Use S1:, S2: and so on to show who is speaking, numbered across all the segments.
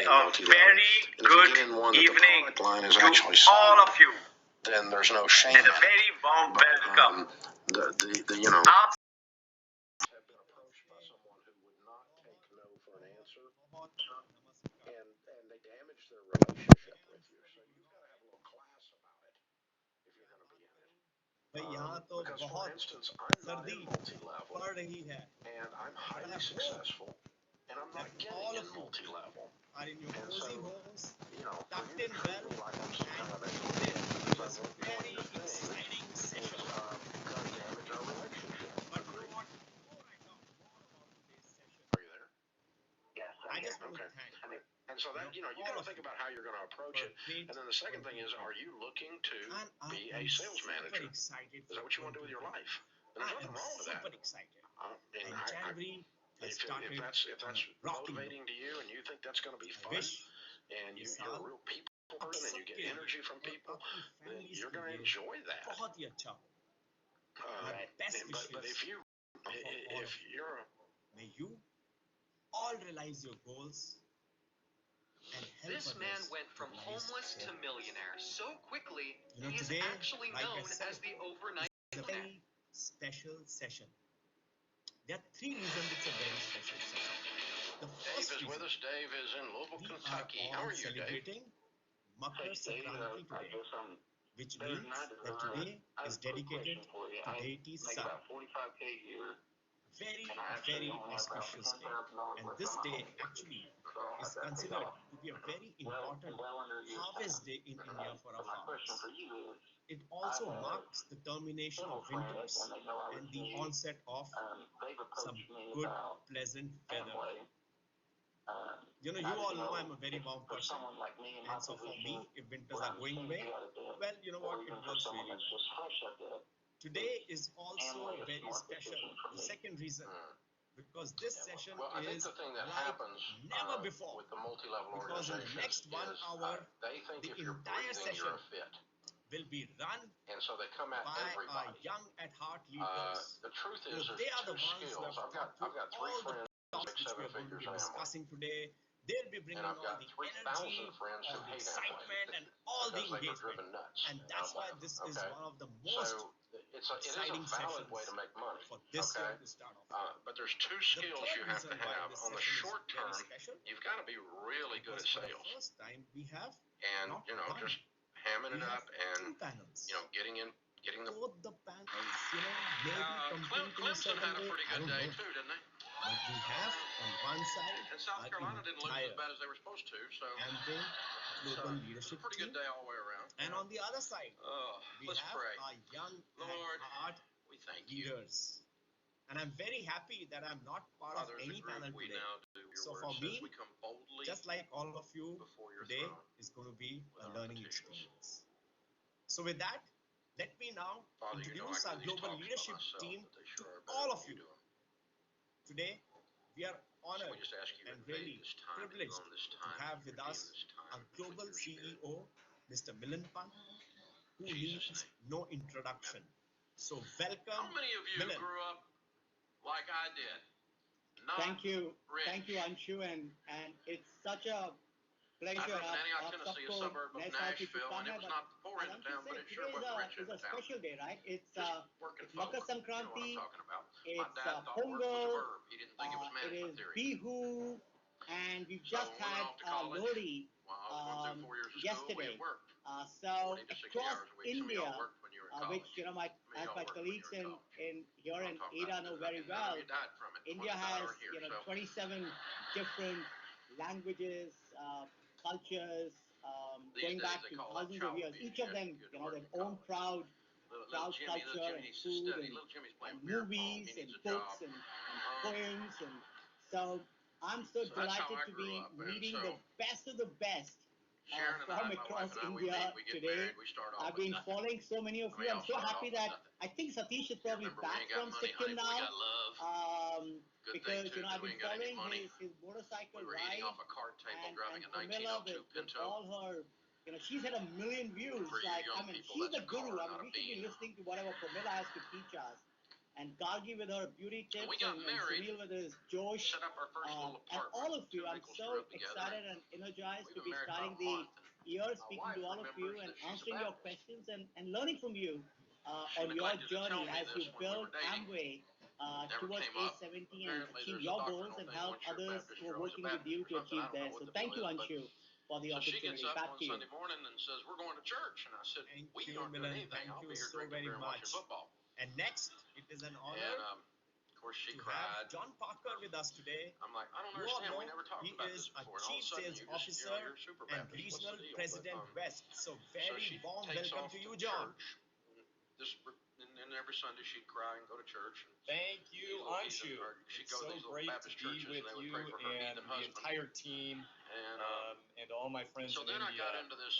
S1: a very good evening to all of you,
S2: then there's no shame.
S1: and a very warm welcome. आप
S2: Have been approached by someone who would not take no for an answer, and they damage their relationship with you. So you've got to have a little class about it if you're going to be in it. Because, for instance, I'm not in multi-level, and I'm highly successful, and I'm not getting in multi-level. And so, you know, for you to treat me like I'm some kind of expert because I won't join your thing, it's going to damage our relationship. Agreed? Are you there?
S3: Yes,
S2: Okay. And so that, you know, you got to think about how you're going to approach it. And then the second thing is, are you looking to be a sales manager? Is that what you want to do with your life? And there's nothing wrong with that. If that's motivating to you and you think that's going to be fun, and you're a real people person and you get energy from people, then you're going to enjoy that. But if you're
S4: may you all realize your goals and help
S5: This
S4: others
S5: man went from
S4: realize
S5: homeless to
S4: theirs.
S5: millionaire so quickly,
S4: You know,
S5: he is
S4: today,
S5: actually
S4: like I
S5: known
S4: said,
S5: as the overnight
S4: it's a
S5: millionaire.
S4: very special session. There are three reasons it's a very special session. The
S2: Dave
S4: first
S2: is with
S4: reason,
S2: us. Dave is in Louisville,
S4: we
S2: Kentucky.
S4: are
S2: How
S4: all
S2: are you, Dave?
S4: celebrating Makar Sankranti today, which means that today is dedicated to deity Sun.
S3: about 45K a year.
S4: Very, very auspicious day. And this day actually is considered to be a very important harvest day in India for our farmers. It also marks the termination of winters and the onset of some good, pleasant weather. You know, you all know I'm a very warm person, and so for me, if winters are going away, well, you know what, it works really well. Today is also very special. The second reason, because this session
S2: I think
S4: is
S2: the thing that
S4: like
S2: happens
S4: never before.
S2: with the multi-level
S4: Because in the
S2: organizations
S4: next 1
S2: is
S4: hour,
S2: they think
S4: the
S2: if you're
S4: entire
S2: breathing,
S4: session
S2: you're a fit.
S4: will be run
S2: And so they come at
S4: by our
S2: everybody.
S4: young at heart leaders.
S2: The truth
S4: You
S2: is
S4: know,
S2: there's
S4: they are
S2: two
S4: the ones who
S2: skills.
S4: have
S2: I've got three
S4: all the
S2: friends who
S4: topics
S2: make
S4: which we
S2: seven
S4: are going to
S2: figures
S4: be
S2: in Amway.
S4: discussing today. They'll be bringing
S2: And I've
S4: all
S2: got
S4: the
S2: 3,000
S4: energy,
S2: friends who
S4: all the
S2: hate
S4: excitement,
S2: Amway
S4: and all the
S2: because they were
S4: engagement.
S2: driven nuts.
S4: And that's why this is
S2: Okay?
S4: one of the most
S2: So it is a
S4: exciting
S2: valid
S4: sessions
S2: way to make money.
S4: for this
S2: Okay?
S4: year to start off.
S2: But there's two
S4: The
S2: skills
S4: third
S2: you have
S4: reason
S2: to
S4: why
S2: have.
S4: this
S2: On the
S4: session
S2: short
S4: is very
S2: term,
S4: special,
S2: you've got to be really good at
S4: because for the
S2: sales.
S4: first time we have
S2: And,
S4: not
S2: you know,
S4: one,
S2: just hamming
S4: we
S2: it
S4: have
S2: up and,
S4: two panels.
S2: you know, getting the
S4: Both the panels, you know, maybe complete in a
S5: Clemson
S4: certain
S5: had a
S4: way,
S5: pretty
S4: I
S5: good
S4: don't
S5: day
S4: know.
S5: too, didn't they?
S4: But we have on one side
S5: And South
S4: our
S5: Carolina didn't lose
S4: entire
S5: as bad as they were supposed to, so
S4: Amway global
S5: it's a
S4: leadership
S5: pretty
S4: team,
S5: good day all the way around.
S4: and on the other side
S5: Oh,
S4: we
S5: let's
S4: have
S5: pray.
S4: our young
S5: Lord,
S4: at heart
S5: we thank you.
S4: leaders. And I'm very happy that I'm not part of
S5: Father, as a
S4: any
S5: group,
S4: panel
S5: we
S4: today.
S5: now do your
S4: So
S5: word
S4: for
S5: says
S4: me,
S5: we come boldly
S4: just like all of you,
S5: before your
S4: today
S5: throne.
S4: is going to be
S5: with
S4: a
S5: our
S4: learning
S5: petitions.
S4: experience. So with that, let me now
S5: Father, you know I
S4: introduce our
S5: give these
S4: global
S5: talks by
S4: leadership
S5: myself,
S4: team
S5: but they
S4: to
S5: sure are better
S4: all
S5: when
S4: of you.
S5: do 'em.
S4: Today, we are
S5: So
S4: honored
S5: we just ask you to
S4: and
S5: invade
S4: really
S5: this time, to
S4: privileged
S5: own this
S4: to
S5: time,
S4: have
S5: to
S4: with
S5: redeem
S4: us
S5: this time
S4: our
S5: with
S4: global
S5: your spirit.
S4: CEO, Mr. Milan Pant, who
S5: Jesus'
S4: needs
S5: name.
S4: no introduction. So
S5: How
S4: welcome,
S5: many of you
S4: Milan.
S5: grew up like I did? Not
S6: Thank you,
S5: rich.
S6: Anshu, and it's such a pleasure.
S5: I grew up in Antioch, Tennessee, a suburb of Nashville, and it was not the poor end of town, but it sure wasn't rich
S6: It's
S5: end
S6: a
S5: of town.
S6: special day, right? It's
S5: Just working folk.
S6: Makar
S5: You know what I'm
S6: Sankranti,
S5: talking about. My
S6: it's
S5: dad thought work was a
S6: Pongal,
S5: verb. He didn't think it was
S6: it
S5: management
S6: is
S5: theory.
S6: Bihu, and we've
S5: So
S6: just
S5: when we went
S6: had
S5: off to college,
S6: Lodi
S5: while I was going through 4 years of school, we
S6: yesterday.
S5: had worked
S6: So
S5: 40 to 60
S6: across
S5: hours a week. Some of
S6: India,
S5: y'all worked when you were in college.
S6: which
S5: Some
S6: my
S5: of y'all
S6: as my
S5: worked when
S6: colleagues
S5: you were in college.
S6: here
S5: You
S6: in
S5: know what I'm talking
S6: Ada
S5: about.
S6: know very
S5: And none
S6: well.
S5: of you died from it. The
S6: India
S5: ones that died
S6: has
S5: aren't here, so
S6: 27 different languages, cultures,
S5: these
S6: going
S5: days
S6: back
S5: they
S6: to
S5: call that
S6: thousands of
S5: child
S6: years.
S5: abuse.
S6: Each of
S5: You
S6: them,
S5: have to go to
S6: their
S5: work
S6: own
S5: in college.
S6: proud
S5: Little
S6: culture
S5: Jimmy
S6: and
S5: needs to
S6: food
S5: study.
S6: and,
S5: Little Jimmy's playing
S6: and
S5: beer pong.
S6: movies
S5: He
S6: and
S5: needs a
S6: books
S5: job.
S6: and poems, and so I'm so
S5: So that's how
S6: delighted
S5: I
S6: to
S5: grew
S6: be
S5: up, and
S6: meeting
S5: so
S6: the best of the best
S5: Sharon and I,
S6: from
S5: my wife
S6: across
S5: and I, we
S6: India
S5: meet, we get
S6: today.
S5: married, we start off
S6: I've
S5: with
S6: been
S5: nothing.
S6: following so many of
S5: Some
S6: you.
S5: of
S6: I'm
S5: y'all
S6: so
S5: started
S6: happy
S5: off with
S6: that
S5: nothing.
S6: I think Satish is
S5: You
S6: probably
S5: remember we
S6: back
S5: ain't got
S6: from
S5: money,
S6: Sikkim
S5: honey, but we
S6: now.
S5: got love. Good
S6: Because
S5: thing too,
S6: I've
S5: because we
S6: been
S5: ain't got any
S6: following
S5: money.
S6: his motorcycle
S5: We were
S6: ride,
S5: eating off a cart table, driving a
S6: Camilla
S5: 1902
S6: with
S5: Pinto.
S6: all her, she's had 1 million views.
S5: For you
S6: Like,
S5: young
S6: I mean,
S5: people,
S6: she's
S5: that's
S6: a
S5: a
S6: guru.
S5: car,
S6: I
S5: not
S6: mean,
S5: a
S6: we should be
S5: bean.
S6: listening to whatever Pramila has to teach us. and Gargi with her beauty tips,
S1: we got
S6: and
S1: married,
S6: Sunil with his Josh,
S1: set up our first little
S6: and
S1: apartment.
S6: all of you.
S1: Two
S6: I'm
S1: nickels
S6: so
S1: grew up together.
S6: excited and energized
S1: We've
S6: to
S1: been
S6: be
S1: married
S6: starting
S1: about a
S6: the
S1: month.
S6: year
S1: My
S6: speaking
S1: wife
S6: to all of you
S1: remembers
S6: and
S1: that she's a
S6: answering your
S1: Baptist.
S6: questions and learning from you
S1: She
S6: on your
S1: neglected to tell
S6: journey
S1: me
S6: as
S1: this
S6: you
S1: when we
S6: build
S1: were dating.
S6: Amway
S1: Never
S6: towards
S1: came up.
S6: 870 and
S1: Apparently,
S6: achieve
S1: there's a
S6: your goals
S1: doctrinal
S6: and
S1: thing.
S6: help
S1: Once you're a
S6: others
S1: Baptist,
S6: who
S1: you're
S6: are
S1: always a
S6: working with
S1: Baptist
S6: you
S1: or
S6: to
S1: something.
S6: achieve
S1: I don't know
S6: this.
S1: what
S6: So
S1: the
S6: thank
S1: deal
S6: you,
S1: is, but
S6: Anshu, for the
S1: so she
S6: opportunity.
S1: gets up
S6: Back
S1: one
S6: to you.
S1: Sunday morning and says, "We're going to church," and I said,
S4: Thank
S1: "We
S4: you,
S1: aren't doing
S4: Milan.
S1: anything.
S4: Thank
S1: I'll
S4: you
S1: be here
S4: so
S1: drinking
S4: very
S1: beer and watching
S4: much.
S1: football."
S4: And next, it is an honor
S1: And of course, she
S4: to
S1: cried.
S4: have John Parker with us today.
S1: I'm like, I don't
S4: You all
S1: understand.
S4: know
S1: We never talked
S4: he
S1: about this
S4: is a
S1: before. And all of
S4: Chief
S1: a sudden,
S4: Sales
S1: you just,
S4: Officer
S1: you're super
S4: and
S1: Baptist. What's
S4: Regional
S1: the deal?
S4: President West. So
S1: So
S4: very
S1: she
S4: warm
S1: takes
S4: welcome
S1: off
S4: to you,
S1: to
S4: John.
S1: church. And every Sunday she'd cry and go to church. And
S7: Thank you, Anshu.
S1: She'd
S7: It's
S1: go to
S7: so
S1: these little
S7: great to
S1: Baptist
S7: be
S1: churches
S7: with
S1: and they would
S7: you
S1: pray for her
S7: and
S1: heathen
S7: the
S1: husband.
S7: entire team and all my friends
S1: so
S7: in
S1: then
S7: India.
S1: I got into this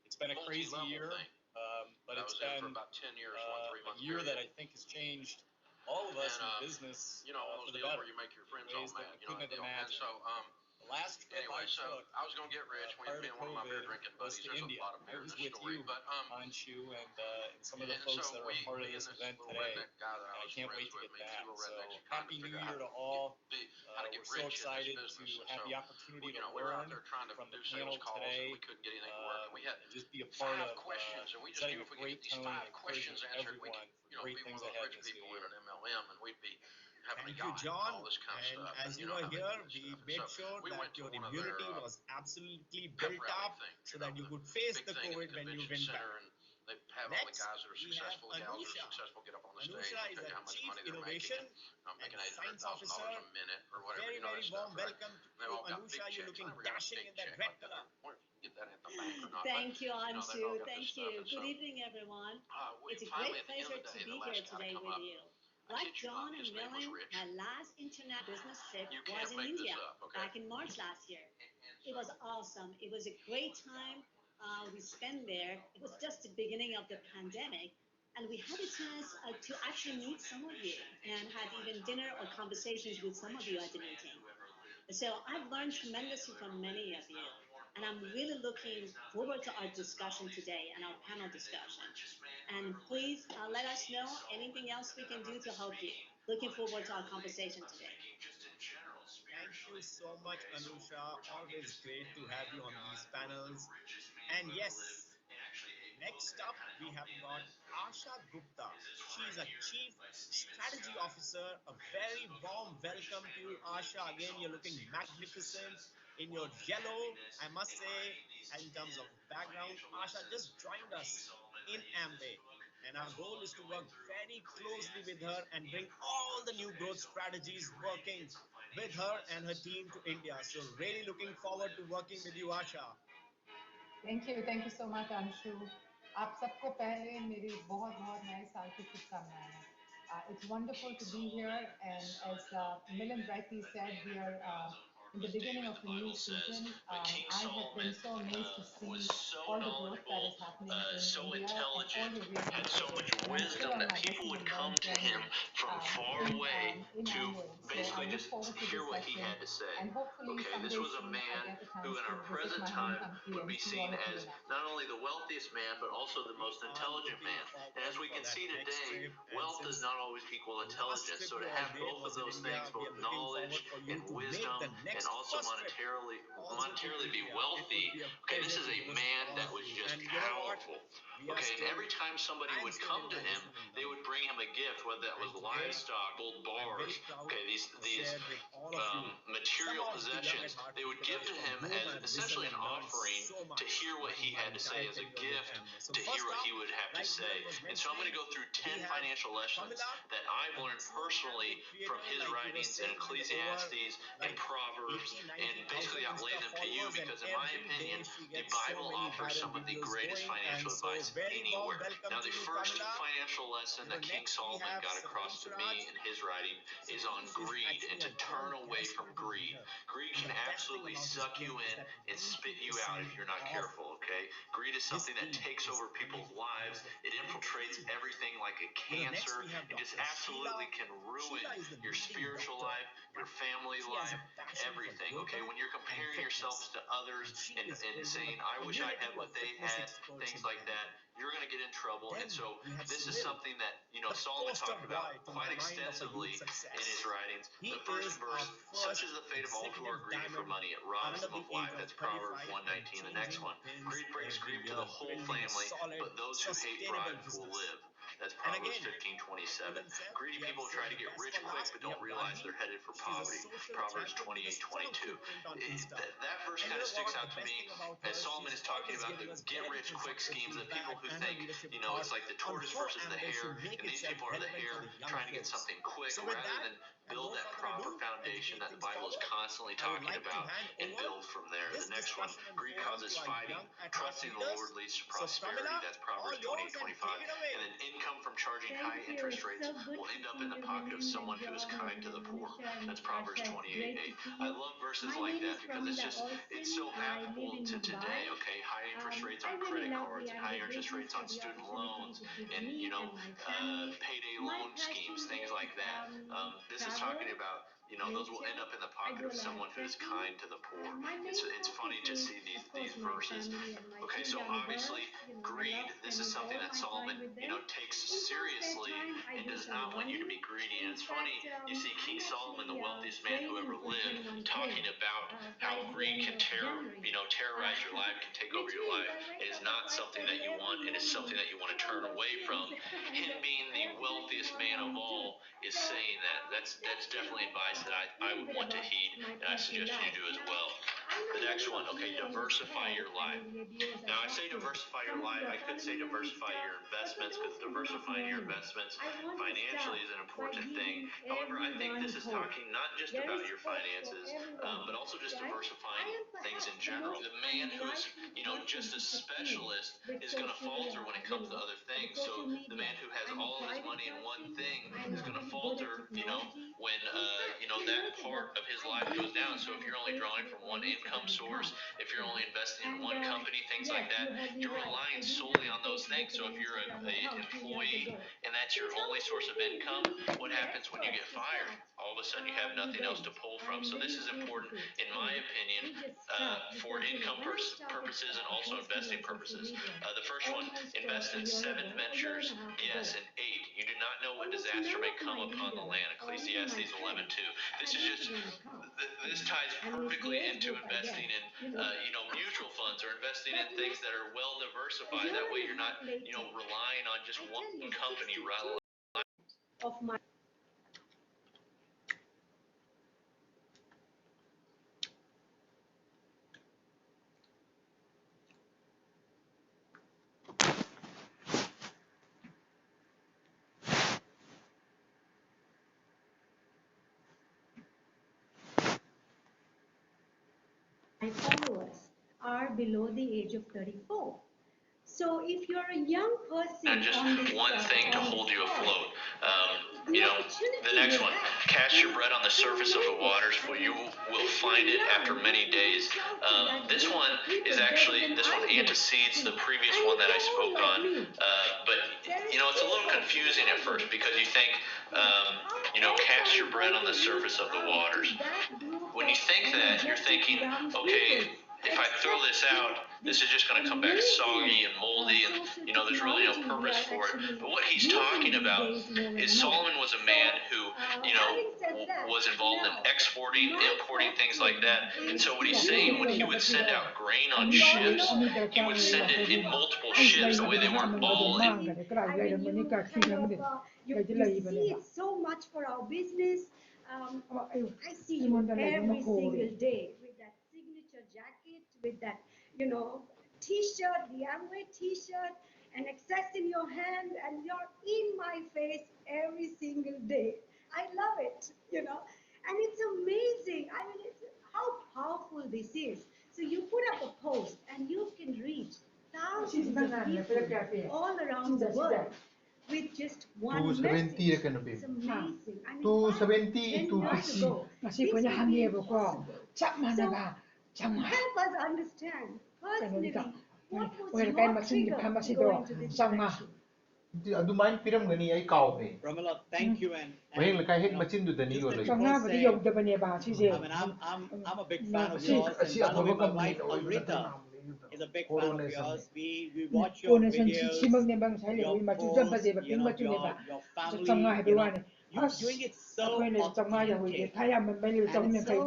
S7: It's been a crazy
S1: multi-level
S7: year,
S1: thing.
S7: but
S1: I
S7: it's
S1: was in for
S7: been
S1: about 10 years,
S7: a year that I think has changed all of us
S1: and,
S7: in business
S1: you know, one of
S7: for
S1: those
S7: the
S1: deals
S7: better.
S1: where you make your friends all
S7: Ways that
S1: mad,
S7: we
S1: you know,
S7: couldn't
S1: that
S7: have
S1: deal. And
S7: imagined.
S1: so,
S7: The last trip
S1: anyway,
S7: I
S1: so
S7: took
S1: I was going to get rich.
S7: prior
S1: Me
S7: to
S1: and one of my beer
S7: COVID
S1: drinking
S7: was
S1: buddies.
S7: to
S1: There's
S7: India.
S1: a lot of
S7: I
S1: beer in
S7: was
S1: this
S7: with
S1: story.
S7: you,
S1: But,
S7: Anshu, and some of the
S1: and
S7: folks
S1: so
S7: that are part of
S1: me and
S7: this
S1: this
S7: event
S1: little
S7: today.
S1: redneck guy that I
S7: I
S1: was
S7: can't
S1: friends
S7: wait to
S1: with,
S7: get
S1: me and
S7: back.
S1: two little
S7: So
S1: rednecks were trying to
S7: Happy New
S1: figure out
S7: Year to
S1: how
S7: all.
S1: to get
S7: We're so
S1: rich in this
S7: excited
S1: business.
S7: to
S1: And
S7: have
S1: so,
S7: the opportunity
S1: you
S7: to
S1: know, we were out
S7: learn
S1: there trying to
S7: from the
S1: do sales
S7: panel
S1: calls and
S7: today.
S1: we couldn't get anything to work. And we had
S7: Just be a part
S1: 5
S7: of
S1: questions, and we just
S7: setting
S1: knew
S7: a
S1: if we could
S7: great
S1: get these
S7: tone
S1: 5
S7: and
S1: questions
S7: encouraging
S1: answered, we
S7: everyone
S1: could,
S7: for
S1: you know,
S7: great
S1: be one
S7: things
S1: of those
S7: ahead
S1: rich
S7: in this new
S1: people in
S7: year.
S1: an MLM, and we'd be having a
S4: Thank you,
S1: yacht and
S4: John.
S1: all this kind of
S4: And
S1: stuff.
S4: as
S1: And
S4: you
S1: know
S4: were
S1: how they
S4: here,
S1: do this
S4: we
S1: stuff. And
S4: made
S1: so
S4: sure
S1: we
S4: that
S1: went to
S4: your
S1: one of their
S4: immunity was absolutely
S1: pep
S4: built
S1: rally
S4: up
S1: things,
S4: so
S1: you know,
S4: that you
S1: the
S4: could face
S1: big
S4: the
S1: thing at
S4: COVID
S1: the
S4: when you
S1: convention
S4: went back.
S1: center, and they have all the
S4: Next,
S1: guys that are
S4: we have
S1: successful, the gals that are
S4: Anusha.
S1: successful get up on the stage
S4: Anusha
S1: and
S4: is
S1: tell
S4: a
S1: you how much
S4: Chief
S1: money they're making,
S4: Innovation
S1: and making
S4: and Science
S1: $800,000
S4: Officer.
S1: a minute or whatever,
S4: Very,
S1: you know
S4: very
S1: that stuff,
S4: warm
S1: right?
S4: welcome to
S1: They
S4: you,
S1: all got big
S4: Anusha. You're
S1: checks. I
S4: looking
S1: never got a
S4: dashing
S1: big
S4: in that
S1: check
S4: red
S1: like that.
S4: color.
S1: I don't know if you get that at the bank or not.
S8: Thank you,
S1: But, you know, they've all
S8: Anshu.
S1: got this
S8: Thank
S1: stuff.
S8: you.
S1: And so,
S8: Good evening, everyone. It's a
S1: finally,
S8: great
S1: at the end
S8: pleasure
S1: of the
S8: to
S1: day,
S8: be
S1: the
S8: here
S1: last guy to
S8: today
S1: come
S8: with
S1: up,
S8: you.
S1: I
S8: Like
S1: kid you not,
S8: John and
S1: his name was
S8: Millen,
S1: Rich.
S8: my last international business trip
S1: You
S8: was
S1: can't
S8: in
S1: make this
S8: India
S1: up, okay?
S8: back in March last year. It was awesome. It was a great time we spent there. It was just the beginning of the pandemic, and we had a chance to actually meet some of you and had even dinner or conversations with some of you at the meeting. So I've learned tremendously from many of you, and I'm really looking forward to our discussion today and our panel discussion. And please let us know anything else we can do to help you. Looking forward to our conversation today.
S4: Thank you so much, Anusha. Always great to have you on these panels. And yes, next up, we have got Asha Gupta. She's a Chief Strategy Officer. A very warm welcome to you, Asha. Again, you're looking magnificent in your yellow, I must say, in terms of background. Asha just joined us in Amway, and our goal is to work very closely with her and bring all the new growth strategies working with her and her team to India. So really looking forward to working with you, Asha.
S9: Thank you so much Anshu. आप सबको पहले मेरी बहुत बहुत नए साल की शुभकामनाएं। It's wonderful to be here, and as Milind rightly said, we are in the beginning of a new season. I have been so amazed to see all the growth that is happening in India, and all your real
S1: had so much wisdom that people would come to him from far away to basically just hear what he had to say. Okay, this was a man who in our present time would be seen as not only the wealthiest man, but also the most intelligent man. And as we can see today, wealth does not always equal intelligence. So to have both of those things, both knowledge and wisdom, and also monetarily be wealthy, okay, this is a man that was just powerful. Okay, and every time somebody would come to him, they would bring him a gift, whether that was livestock, gold bars, okay, these material possessions, they would give to him as essentially an offering to hear what he had to say, as a gift to hear what he would have to say. And so I'm going to go through 10 financial lessons that I've learned personally from his writings in Ecclesiastes and Proverbs, and basically I've laid them to you because in my opinion, the Bible offers some of the greatest financial advice anywhere. Now the first financial lesson that King Solomon got across to me in his writing is on greed, and to turn away from greed. Greed can absolutely suck you in and spit you out if you're not careful, okay? Greed is something that takes over people's lives. It infiltrates everything like a cancer and just absolutely can ruin your spiritual life, your family life, everything, okay? When you're comparing yourselves to others and saying, I wish I had what they had, things like that, you're going to get in trouble. And so this is something that, Solomon talked about quite extensively in his writings. The first verse, such is the fate of all who are greedy for money. It robs them of life. That's Proverbs 1:19. The next one, greed brings grief to the whole family, but those who hate bribes will live. That's Proverbs 15:27. Greedy people try to get rich quick but don't realize they're headed for poverty. Proverbs 28:22. That verse kind of sticks out to me as Solomon is talking about the get rich quick schemes, the people who think, it's like the tortoise versus the hare, and these people are the hare trying to get something quick rather than build that proper foundation that the Bible is constantly talking about and build from there. The next one, greed causes fighting. Trusting the Lord leads to prosperity. That's Proverbs 28:25. And then income from charging high interest rates will end up in the pocket of someone who is kind to the poor. That's Proverbs 28:8. I love verses like that because it's so applicable to today, okay? High interest rates on credit cards and high interest rates on student loans and, payday loan schemes, things like that. This is talking about, those will end up in the pocket of someone who is kind to the poor. It's funny to see these verses. Okay, so obviously greed, this is something that Solomon, takes seriously and does not want you to be greedy. And it's funny, you see King Solomon, the wealthiest man who ever lived, talking about how greed can terrorize your life, can take over your life. It is not something that you want. It is something that you want to turn away from. Him being the wealthiest man of all is saying that. That's definitely advice that I would want to heed, and I suggest you do as well. The next one, okay, diversify your life. Now, I say diversify your life. I could say diversify your investments because diversifying your investments financially is an important thing. However, I think this is talking not just about your finances, but also just diversifying things in general. The man who is, just a specialist is going to falter when it comes to other things. So the man who has all of his money in one thing is going to falter, when, that part of his life goes down. So if you're only drawing from one income source, if you're only investing in one company, things like that, you're relying solely on those things. So if you're an employee and that's your only source of income, what happens when you get fired? All of a sudden you have nothing else to pull from. So this is important, in my opinion, for income purposes and also investing purposes. The first one, invest in 7 ventures, yes, and 8. You do not know what disaster may come upon the land. Ecclesiastes 11:2. This ties perfectly into investing in, mutual funds or investing in things that are well diversified. That way you're not, relying on just one company rather
S8: of my followers are below the age of 34. So if you're a young person,
S1: and just one thing to hold you afloat. The next one, cast your bread on the surface of the waters, for you will find it after many days. This one antecedes the previous one that I spoke on, but it's a little confusing at first because you think, cast your bread on the surface of the waters. When you think that, you're thinking, okay, if I throw this out, this is just going to come back soggy and moldy, and there's really no purpose for it. But what he's talking about is Solomon was a man who was involved in exporting, importing, things like that. And so what he's saying, when he would send out grain on ships, he would send it in multiple ships. That way they weren't all in.
S8: You see it so much for our business. I see you every single day with that signature jacket, with that, T-shirt, the Amway T-shirt, and access in your hand, and you're in my face every single day. I love it, and it's amazing. I mean, it's how powerful this is. So you put up a post, and you can reach thousands of people all around the world with just one message. It's amazing. I mean,
S10: 270,
S8: 10 years ago, this would be impossible. So help us understand personally what was your trigger to go into this direction.
S10: ꯑꯗꯨꯃꯥꯏꯅ ꯄꯤꯔꯝꯒꯅꯤ ꯑꯩ ꯀꯥꯎꯈ꯭ꯔꯦ
S6: Pramila, thank you
S10: ꯃꯍꯦꯛ ꯂꯩꯀꯥꯏ ꯍꯦꯛ
S6: you know,
S10: ꯃꯆꯤꯟꯗꯨꯗꯅꯤ
S6: just let me
S10: ꯌꯣꯜꯂꯤꯗꯣ
S6: first
S11: ꯆꯥꯝꯃꯉꯥꯕꯨꯗꯤ
S6: say,
S11: ꯌꯧꯗꯕꯅꯦꯕ ꯁꯤꯁꯦ
S6: I mean, I'm a big fan of
S11: ꯑꯁꯤ
S6: yours, and
S10: ꯑꯁꯤ
S6: by the
S10: ꯑꯐꯕ
S6: way, my wife
S10: ꯀꯝꯄꯅꯤꯗ ꯑꯣꯏꯕ ꯅꯠꯇ꯭ꯔꯣ
S6: Amrita is a big fan of
S10: ꯀꯣꯔꯣꯅꯦꯁꯟꯅꯦ
S6: yours. We watch your
S11: coronation
S6: videos,
S11: ꯁꯤꯃꯛꯅꯦꯕ ꯉꯁꯥꯏ
S6: your
S11: ꯂꯩꯍꯧꯔꯤ ꯃꯆꯨꯁꯨ ꯌꯥꯝ
S6: posts,
S11: ꯐꯖꯩꯕ
S6: you
S11: ꯄꯤꯡ
S6: know,
S11: ꯃꯆꯨꯅꯦꯕ
S6: your
S11: ꯆꯥꯝꯃꯉꯥ
S6: family,
S11: ꯍꯥꯏꯕ
S6: you know,
S11: ꯋꯥꯅꯤ
S6: you're
S11: as
S6: doing it so
S11: ꯑꯩꯈꯣꯏꯅ ꯆꯥꯝꯃꯉꯥ ꯌꯧꯍꯣꯏꯗꯦ
S6: authentic,
S11: ꯈꯔ ꯌꯥꯝꯃꯟꯕ ꯂꯩꯕ
S6: and
S11: ꯆꯍꯨꯝ
S6: it's
S11: ꯌꯥꯡꯈꯩ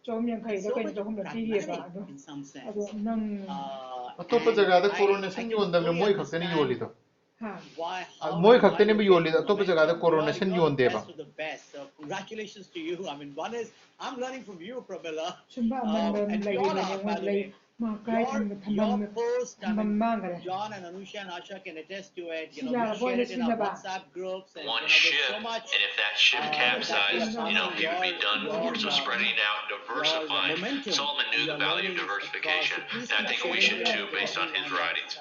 S6: so
S11: ꯌꯥꯡꯈꯩꯗ ꯀꯩꯅꯣ
S6: much
S11: ꯆꯍꯨꯝꯗ ꯄꯤꯈꯤꯑꯕ
S6: pragmatic
S11: ꯑꯗꯣ
S6: in some
S11: ꯑꯗꯣ
S6: sense.
S11: ꯅꯪ
S10: ꯑꯇꯣꯞꯄ
S6: And
S10: ꯖꯒꯥꯗ
S6: I
S10: ꯀꯣꯔꯣꯅꯦꯁꯟ
S6: can
S10: ꯌꯣꯟꯗꯕꯅꯦ
S6: fully
S10: ꯃꯣꯏ ꯈꯛꯇꯅꯤ
S6: understand
S10: ꯌꯣꯜꯂꯤꯗꯣ
S11: ꯍꯥ
S6: why, how,
S10: ꯃꯣꯏ
S6: and why
S10: ꯈꯛꯇꯅꯦꯕ
S6: you're
S10: ꯌꯣꯜꯂꯤꯗꯣ
S6: getting
S10: ꯑꯇꯣꯞꯄ ꯖꯒꯥꯗ
S6: momentum.
S10: Coronation
S6: You're the
S10: ꯌꯣꯟꯗꯦꯕ
S6: best of the best. So congratulations to you. I mean, one is I'm learning from you, Pramila,
S11: ꯁꯨꯝꯕ ꯑꯃꯟꯕ
S6: and we all
S11: ꯂꯩꯔꯤꯕꯅꯦ
S6: are, by
S11: ꯑꯩꯉꯣꯟꯗ
S6: the
S11: ꯂꯩ
S6: way.
S11: ꯃꯥ ꯀꯥꯏ
S6: Your post, I
S11: ꯊꯝꯐꯝ
S6: mean,
S11: ꯃꯥꯡꯈ꯭ꯔꯦ
S6: John and Anusha and Asha can attest to it. You
S11: see
S6: know, we
S11: ꯌꯥꯔꯕꯣ
S6: share
S11: ꯑꯩꯅ
S6: it in our
S11: ꯁꯤꯖꯤꯟꯅꯕ
S6: WhatsApp groups, and
S1: One
S6: you know, there's
S1: ship,
S6: so much
S1: and if that ship
S6: that
S1: capsized,
S6: we are
S1: you know, he would be done for. So
S6: your
S1: spreading it out,
S6: your
S1: diversifying.
S6: momentum
S1: Solomon
S6: and
S1: knew
S6: your
S1: the value of
S6: learnings across. So
S1: diversification,
S6: please
S1: and I
S6: keep
S1: think we
S6: sharing
S1: should
S6: it
S1: too,
S6: with
S1: based on his
S6: everyone.
S1: writings.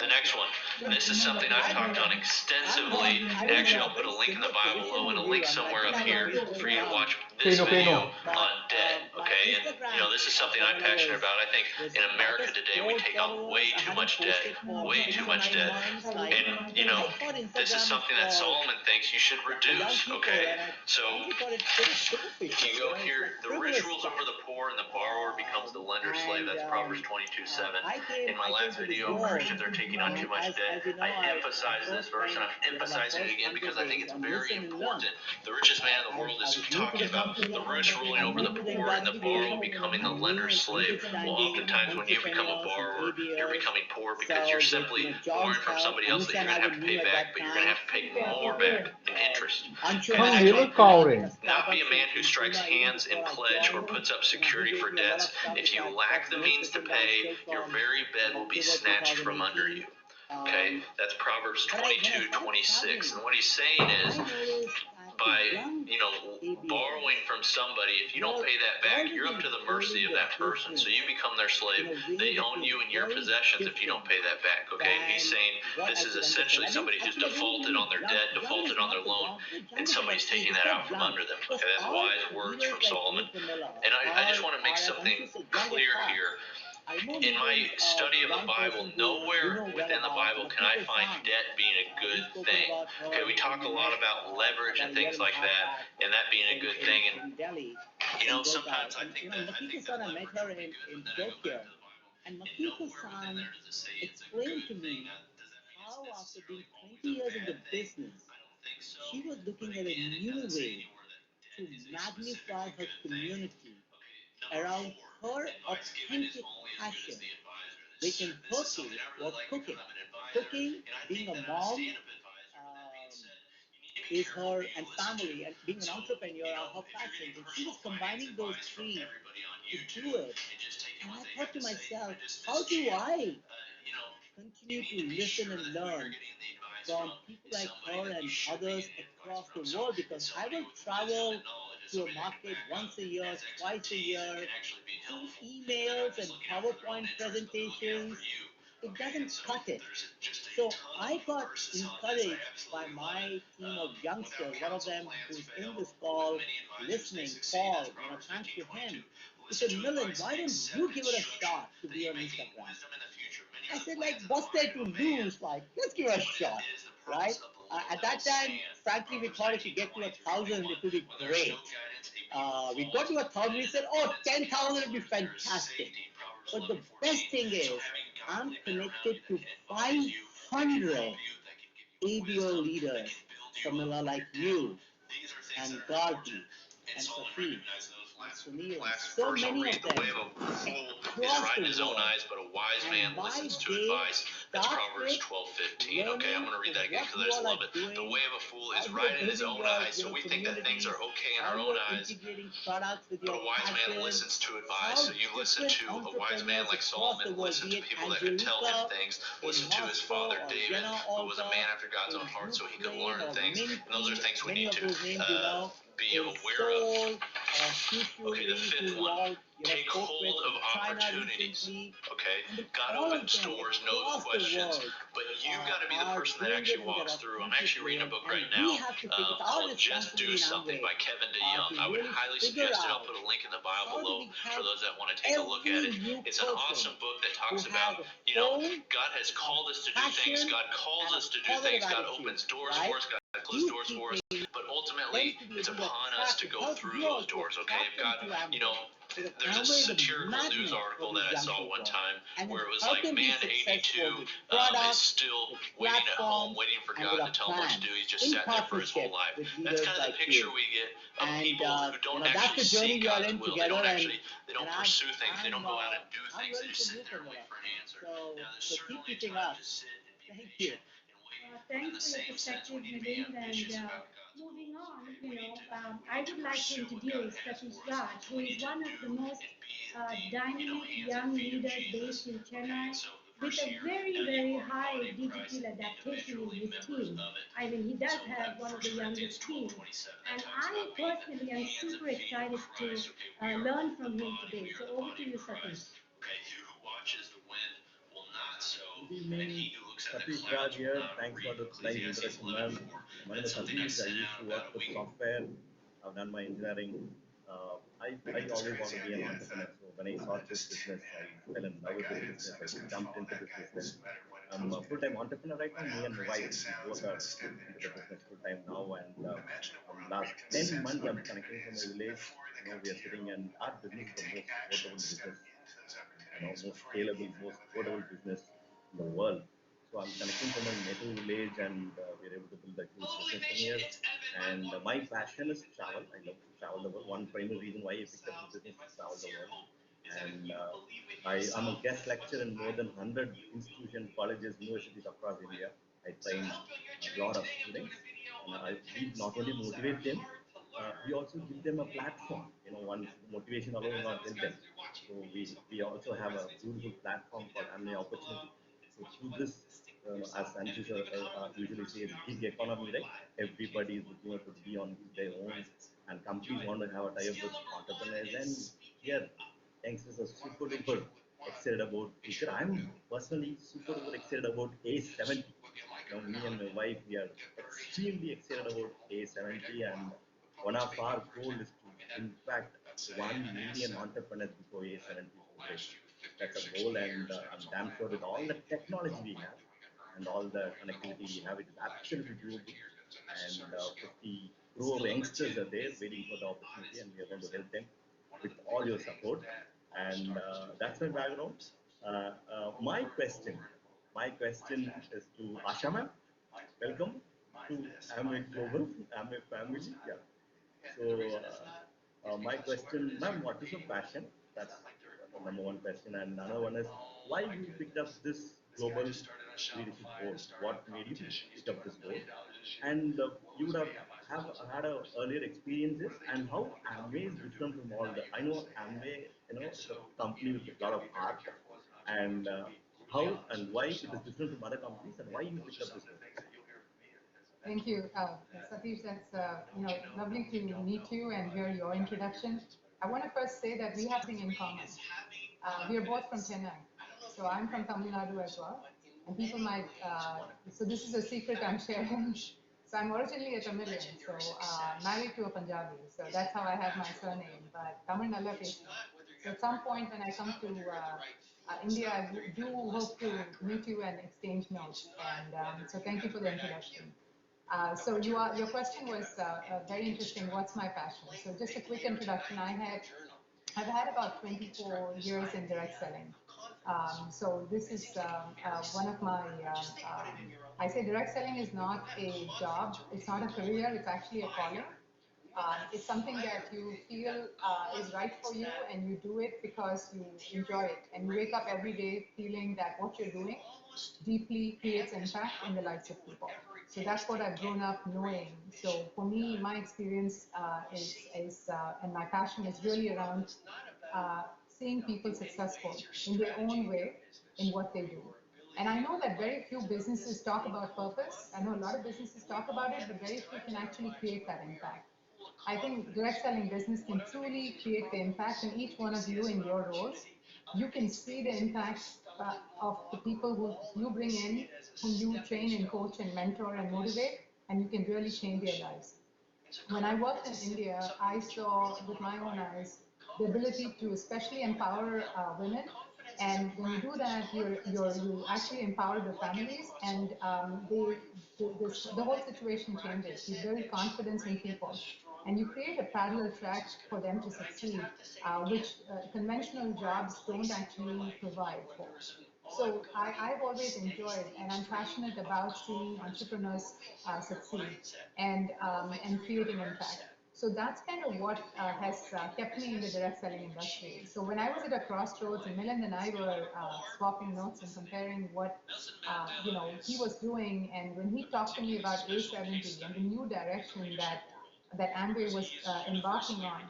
S1: The next one, and this is something I've talked on extensively,
S6: I
S1: and
S6: don't
S1: actually
S6: know,
S1: I'll put a
S6: very
S1: link in the
S6: similar
S1: Bible below and a
S6: position
S1: link
S6: to you. I mean,
S1: somewhere
S6: I
S1: up
S6: think
S1: here
S6: I'm a
S1: for you to
S6: bit
S1: watch this video
S6: but,
S1: on debt,
S6: my
S1: okay? And,
S6: Instagram,
S1: you know, this is something I'm
S6: Pramila,
S1: passionate about. I think
S6: was
S1: in America
S6: just
S1: today, we
S6: 4
S1: take on way
S6: followers. I
S1: too
S6: haven't
S1: much debt,
S6: posted for
S1: way
S6: 6
S1: too
S6: or
S1: much
S6: 9
S1: debt.
S6: months. Like,
S1: And, you know,
S6: I thought
S1: this is
S6: Instagram is
S1: something that
S6: for
S1: Solomon thinks you should
S6: young
S1: reduce,
S6: people,
S1: okay?
S6: and I
S1: So
S6: frankly thought it's pretty superficial.
S1: if you go
S6: You know, it's
S1: here,
S6: like
S1: the rich
S6: frivolous
S1: rules
S6: stuff.
S1: over the poor, and the borrower becomes the lender's slave. That's Proverbs 22:7. In my last
S6: to this
S1: video,
S6: world,
S1: Christians are taking on too much
S6: as
S1: debt.
S6: you know,
S1: I emphasize this verse, and I'm emphasizing it again because I think it's very
S6: listen and learn.
S1: important. The richest man in the world is talking about the rich ruling over the poor and the borrower becoming the lender's slave. Well, oftentimes when you become a borrower, you're becoming poor because you're simply borrowing from somebody else that you're going to have to pay back, but you're going to have to pay more back in interest. And
S10: ꯈꯪꯗꯦꯕ
S1: actually,
S10: ꯀꯥꯎꯔꯦ
S1: not be a man who strikes hands in pledge or puts up security for debts. If you lack the means to pay, your very bed will be snatched from under you. Okay, that's Proverbs 22:26. And what he's saying is, by, you know, borrowing from somebody, if you don't pay that back, you're up to the mercy of that person. So you become their slave. They own you and your possessions if you don't pay that back. Okay, and he's saying this is essentially somebody who's defaulted on their debt, defaulted on their loan, and somebody's taking that out from under them. Okay, that's wise words from Solomon. And I just want to make something clear here. In my study of the Bible, nowhere within the Bible can I find debt being a good thing. Okay, we talk a lot about leverage and things like that, and that being a good thing. And you know, sometimes I think that
S6: I met her in Tokyo, and Makiko-san explained to me how after being 20 years in the business, she was looking at a new way to magnify her community around her authentic passion, which in Turkey was cooking. Cooking, being a mom, is her and family, and being an entrepreneur are her passions. And she was combining those three to do it. And I thought to myself, how do I continue to listen and learn from people like her and others across the world? Because I will travel to a market once a year, twice a year, through emails and PowerPoint presentations. It doesn't cut it. So I got encouraged by my team of youngsters, one of them who's in this call, listening, Paul, thanks to him. He said, Milind, why don't you give it a shot to be on Instagram? I said, like, what's there to lose? Like, let's give it a shot, right? At that time, frankly, we thought if we get to 1,000, it would be great. We got to 1,000, we said, oh, 10,000 would be fantastic. But the best thing is, I'm connected to 500 ABO leaders, Pramila, like you, and Gargi, and Safi, and Sunil, so many of them.
S1: The way of a fool is right in his own eyes, but a wise man listens to advice. That's Proverbs 12:15. Okay, I'm going to read that again because I just love it. The way of a fool is right in his own eyes, so we think that things are okay in our own eyes. But a wise man listens to advice. So you listen to a wise man like Solomon, listen to people that could tell him things, listen to his father David, who was a man after God's own heart, so he could learn things. And those are things we need to be aware of. Okay, the fifth one. Take hold of opportunities. Okay, God opens doors, no questions, but you've got to be the person that actually walks through. I'm actually reading a book right now called Just Do Something by Kevin DeYoung. I would highly suggest it. I'll put a link in the bio below for those that want to take a look at it. It's an awesome book that talks
S6: who
S1: about,
S6: have
S1: God has called us to do things,
S6: passion
S1: God calls
S6: and a
S1: us to do
S6: positive
S1: things, God
S6: attitude,
S1: opens doors
S6: right?
S1: for us, God closes
S6: These
S1: doors
S6: three
S1: for us,
S6: things
S1: but ultimately
S6: tend to be
S1: it's
S6: able to
S1: upon us
S6: attract
S1: to
S6: it.
S1: go
S6: How
S1: through
S6: you
S1: those
S6: also
S1: doors, okay? If God,
S6: attract them to Amway.
S1: there's a
S6: Amway is a
S1: satirical news
S6: magnet
S1: article
S6: for
S1: that
S6: these
S1: I
S6: young
S1: saw
S6: people.
S1: one time
S6: And
S1: where it was
S6: how
S1: like,
S6: can be
S1: man 82
S6: successful with
S1: is
S6: products,
S1: still
S6: with
S1: waiting at home,
S6: platforms,
S1: waiting for
S6: and
S1: God
S6: with
S1: to
S6: a
S1: tell him what to
S6: plan
S1: do. He's just
S6: in
S1: sat there for his whole
S6: partnership
S1: life.
S6: with
S1: That's
S6: leaders
S1: kind of the
S6: like
S1: picture
S6: you.
S1: we get of
S6: And
S1: people who don't
S6: that's
S1: actually
S6: the journey
S1: seek
S6: we are
S1: God's
S6: in
S1: will.
S6: together.
S1: They don't pursue things. They don't go out and do
S6: I'm
S1: things. They
S6: ready
S1: just
S6: to
S1: sit
S6: move
S1: there and
S6: from
S1: wait
S6: there.
S1: for an answer.
S6: So,
S1: Now, there's
S6: so keep
S1: certainly
S6: keeping
S1: times
S6: up.
S1: to sit and be
S6: Thank
S1: patient
S6: you.
S1: and wait. But in
S12: Thanks
S1: the
S12: for your
S1: same sense, we
S12: perspective,
S1: need to be
S12: Milind.
S1: ambitious
S12: And
S1: about God's will.
S12: moving on,
S1: Okay, we need to
S12: I would like to
S1: pursue what God
S12: introduce
S1: has
S12: Satish
S1: for us.
S12: Raj,
S1: And
S12: who
S1: we
S12: is
S1: need to
S12: one of
S1: do
S12: the most
S1: and be
S12: dynamic
S1: hands and
S12: young
S1: feet of
S12: leaders
S1: Jesus.
S12: based in
S1: Okay,
S12: Chennai
S1: and so the
S12: with
S1: verse
S12: a
S1: here,
S12: very,
S1: now you
S12: very
S1: are
S12: high
S1: body of Christ,
S12: digital adaptation in
S1: individually
S12: his
S1: members
S12: team.
S1: of it.
S12: I mean, he does
S1: So
S12: have
S1: that
S12: one of
S1: 1
S12: the
S1: Corinthians
S12: youngest teams.
S1: 12:27, that
S12: And
S1: talks
S12: I
S1: about being
S12: personally
S1: the
S12: am
S1: hands and
S12: super
S1: feet of
S12: excited to
S1: Christ. Okay, we are
S12: learn
S1: the
S12: from him
S1: body,
S12: today.
S1: we
S12: So
S1: are the
S12: over to
S1: body
S12: you,
S1: of Christ.
S12: Satish.
S1: Okay, he who watches the wind will not sow,
S13: Good
S1: and
S13: evening,
S1: he who looks at the
S13: Satish
S1: clouds
S13: Raj
S1: will
S13: here.
S1: not
S13: Thanks
S1: reap.
S13: for the nice
S1: Ecclesiastes
S13: introduction, ma'am.
S1: 11:4.
S13: My name
S1: That's
S13: is
S1: something I
S13: Satish. I
S1: sent
S13: used
S1: out
S13: to
S1: about
S13: work
S1: a
S13: with
S1: week.
S13: software. I've done my engineering. I always want to be an entrepreneur. So when I saw this business, I fell in love with this business. I jumped into this business. I'm a full-time entrepreneur right now. Me and my wife both are into the business full-time now. And last 10 months, I'm connecting from a village. We are sitting and our business is the most portable business, most scalable, most portable business in the world. So I'm connecting from a native village, and we're able to build a huge business from here. And my passion is travel. I love to travel the world. One primary reason why I picked up the business is travel the world. And I'm a guest lecturer in more than 100 institutions, colleges, universities across India. I train a lot of students. And we not only motivate them, we also give them a platform. One motivation alone will not help them. So we also have a beautiful platform called Amway Opportunity. So through this, as Anshu usually says, gig economy, right? Everybody is looking to be on their own, and companies want to have a tie-up with entrepreneurs. And here, youngsters are super duper excited about future. I'm personally super duper excited about A70. Me and my wife, we are extremely excited about A70, and one of our goal is to impact 1 million entrepreneurs before A70 is. That's a goal, and I'm damn sure with all the technology we have and all the connectivity we have, it is absolutely doable. And 50 crore youngsters are there waiting for the opportunity, and we are going to help them with all your support. And that's my background. My question is to Asha ma'am. Welcome to Amway Global, Amway family. Yeah. So my question, ma'am, what is your passion? That's the number one question. And another one is, why you picked up this global leadership role? What made you pick up this role? And you would have had earlier experiences, and how Amway is different from all the. I know Amway, it's a company with a lot of art, and how and why it is different from other companies, and why you picked up this role.
S9: Thank you, Satish. That's lovely to meet you and hear your introduction. I want to first say that we have something in common. We are both from Chennai, so I'm from Tamil Nadu as well. And people might, so this is a secret I'm sharing. So I'm originally a Tamilian, so married to a Punjabi, so that's how I have my surname. But Tamil Nalla Pesu. So at some point when I come to India, I do hope to meet you and exchange notes. And so thank you for the introduction. So your question was very interesting. What's my passion? So just a quick introduction. I've had about 24 years in direct selling. So this is one of my, I say direct selling is not a job, it's not a career, it's actually a calling. It's something that you feel is right for you, and you do it because you enjoy it, and you wake up every day feeling that what you're doing deeply creates impact in the lives of people. So that's what I've grown up knowing. So for me, my experience and my passion is really around seeing people successful in their own way in what they do. And I know that very few businesses talk about purpose. I know a lot of businesses talk about it, but very few can actually create that impact. I think direct selling business can truly create the impact in each one of you in your roles. You can see the impact of the people who you bring in, whom you train and coach and mentor and motivate, and you can really change their lives. When I worked in India, I saw with my own eyes the ability to especially empower women And when you do that, you actually empower the families, and the whole situation changes. You build confidence in people, and you create a parallel track for them to succeed, which conventional jobs don't actually provide for. So I've always enjoyed, and I'm passionate about seeing entrepreneurs succeed and creating impact. So that's kind of what has kept me in the direct selling industry. So when I was at a crossroads, and Milind and I were swapping notes and comparing what he was doing, and when he talked to me about A70 and the new direction that Amway was embarking on,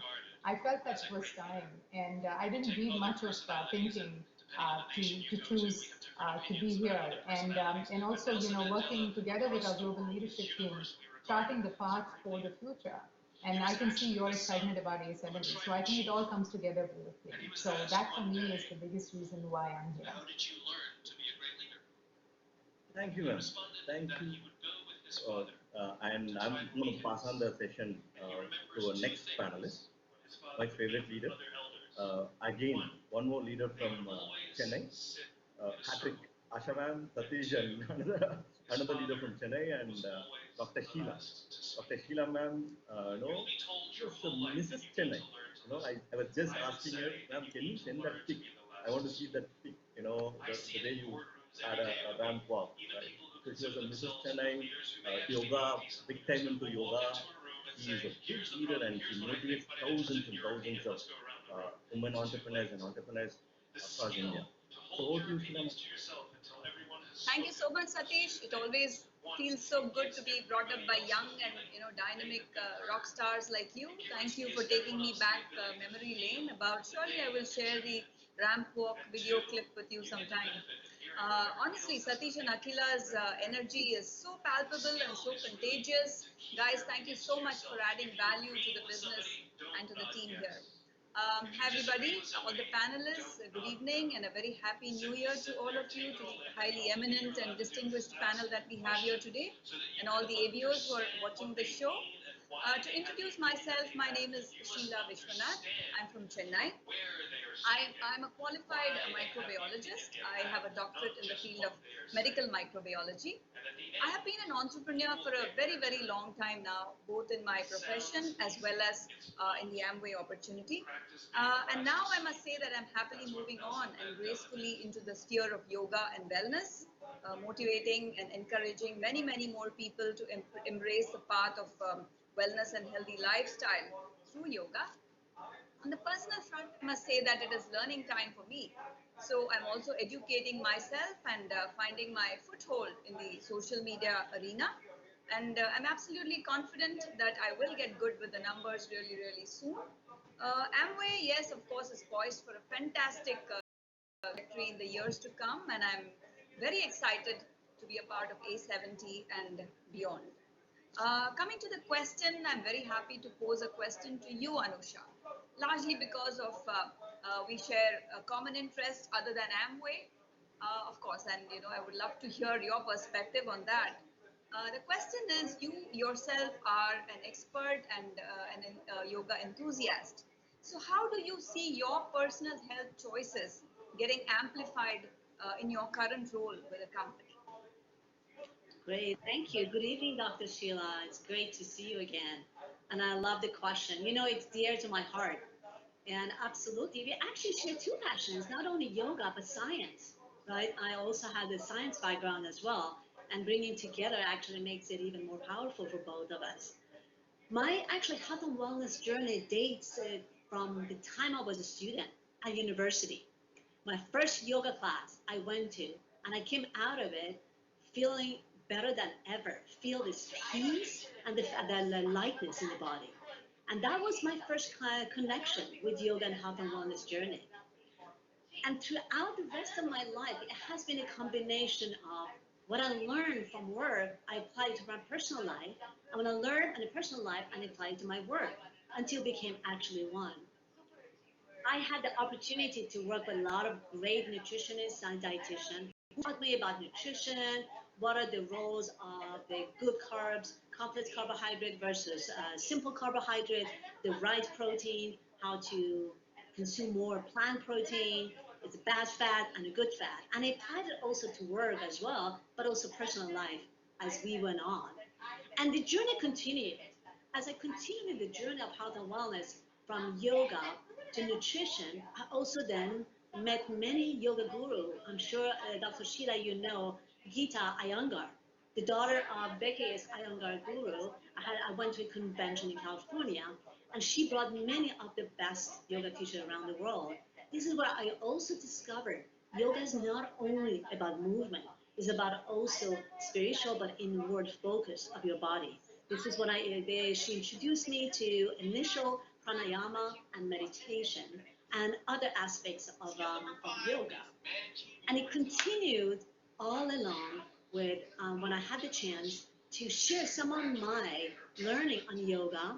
S9: I felt that it was time, and I didn't read much of thinking to choose to be here, and also working together with our global leadership team, charting the path for the future. And I can see your excitement about A70. So I think it all comes together beautifully. So that for me is the biggest reason why I'm here.
S13: Thank you, ma'am. Thank you. And I'm going to pass on the session to our next panelist, my favorite leader. Again, one more leader from Chennai, Patrick, Asha ma'am, Satish, and another leader from Chennai, and Dr. Sheila. Dr. Sheila ma'am, just Mrs. Chennai. I was just asking her, ma'am, can you send that pic? I want to see that pic, the way you had a ramp walk, right? So she was a Mrs. Chennai, yoga, big time into yoga. She is a big leader, and she motivates thousands and thousands of women entrepreneurs and entrepreneurs across India. So over to you, Sheila.
S14: Thank you so much, Satish. It always feels so good to be brought up by young and dynamic rock stars like you. Thank you for taking me back memory lane. Surely I will share the ramp walk video clip with you sometime. Honestly, Satish and Akhila's energy is so palpable and so contagious. Guys, thank you so much for adding value to the business and to the team here. Hi everybody, all the panelists, good evening and a very happy new year to all of you, to the highly eminent and distinguished panel that we have here today, and all the ABOs who are watching the show. To introduce myself, my name is Sheila Vishwanath. I'm from Chennai. I'm a qualified microbiologist. I have a doctorate in the field of medical microbiology. I have been an entrepreneur for a very, very long time now, both in my profession as well as in the Amway opportunity. And now I must say that I'm happily moving on and gracefully into the sphere of yoga and wellness, motivating and encouraging many, many more people to embrace the path of wellness and healthy lifestyle through yoga. On the personal front, I must say that it is learning time for me. So I'm also educating myself and finding my foothold in the social media arena. And I'm absolutely confident that I will get good with the numbers really, really soon. Amway, yes, of course, is poised for a fantastic trajectory in the years to come. And I'm very excited to be a part of A70 and beyond. Coming to the question, I'm very happy to pose a question to you, Anusha, largely because of we share a common interest other than Amway, of course, and I would love to hear your perspective on that. The question is, you yourself are an expert and an yoga enthusiast. So how do you see your personal health choices getting amplified in your current role with the company?
S8: Great, thank you. Good evening, Dr. Sheila. It's great to see you again. And I love the question. It's dear to my heart. And absolutely, we actually share two passions, not only yoga, but science, right? I also have the science background as well. And bringing together actually makes it even more powerful for both of us. My actually health and wellness journey dates from the time I was a student at university. My first yoga class I went to, and I came out of it feeling better than ever, feel this peace and the lightness in the body. And that was my first connection with yoga and health and wellness journey. And throughout the rest of my life, it has been a combination of what I learned from work, I applied to my personal life, and when I learned in a personal life, I applied to my work until it became actually one. I had the opportunity to work with a lot of great nutritionists and dietitians who taught me about nutrition, what are the roles of the good carbs, complex carbohydrate versus simple carbohydrate, the right protein, how to consume more plant protein, It's a bad fat and a good fat. And I applied it also to work as well, but also personal life as we went on. And the journey continued. As I continued the journey of health and wellness from yoga to nutrition, I also then met many yoga guru. I'm sure Dr. Sheila, you know Geeta Iyengar, the daughter of Becky's Iyengar guru. I went to a convention in California, and she brought many of the best yoga teachers around the world. This is where I also discovered yoga is not only about movement, it's about also spiritual but inward focus of your body. This is when she introduced me to initial pranayama and meditation and other aspects of yoga. And it continued all along with when I had the chance to share some of my learning on yoga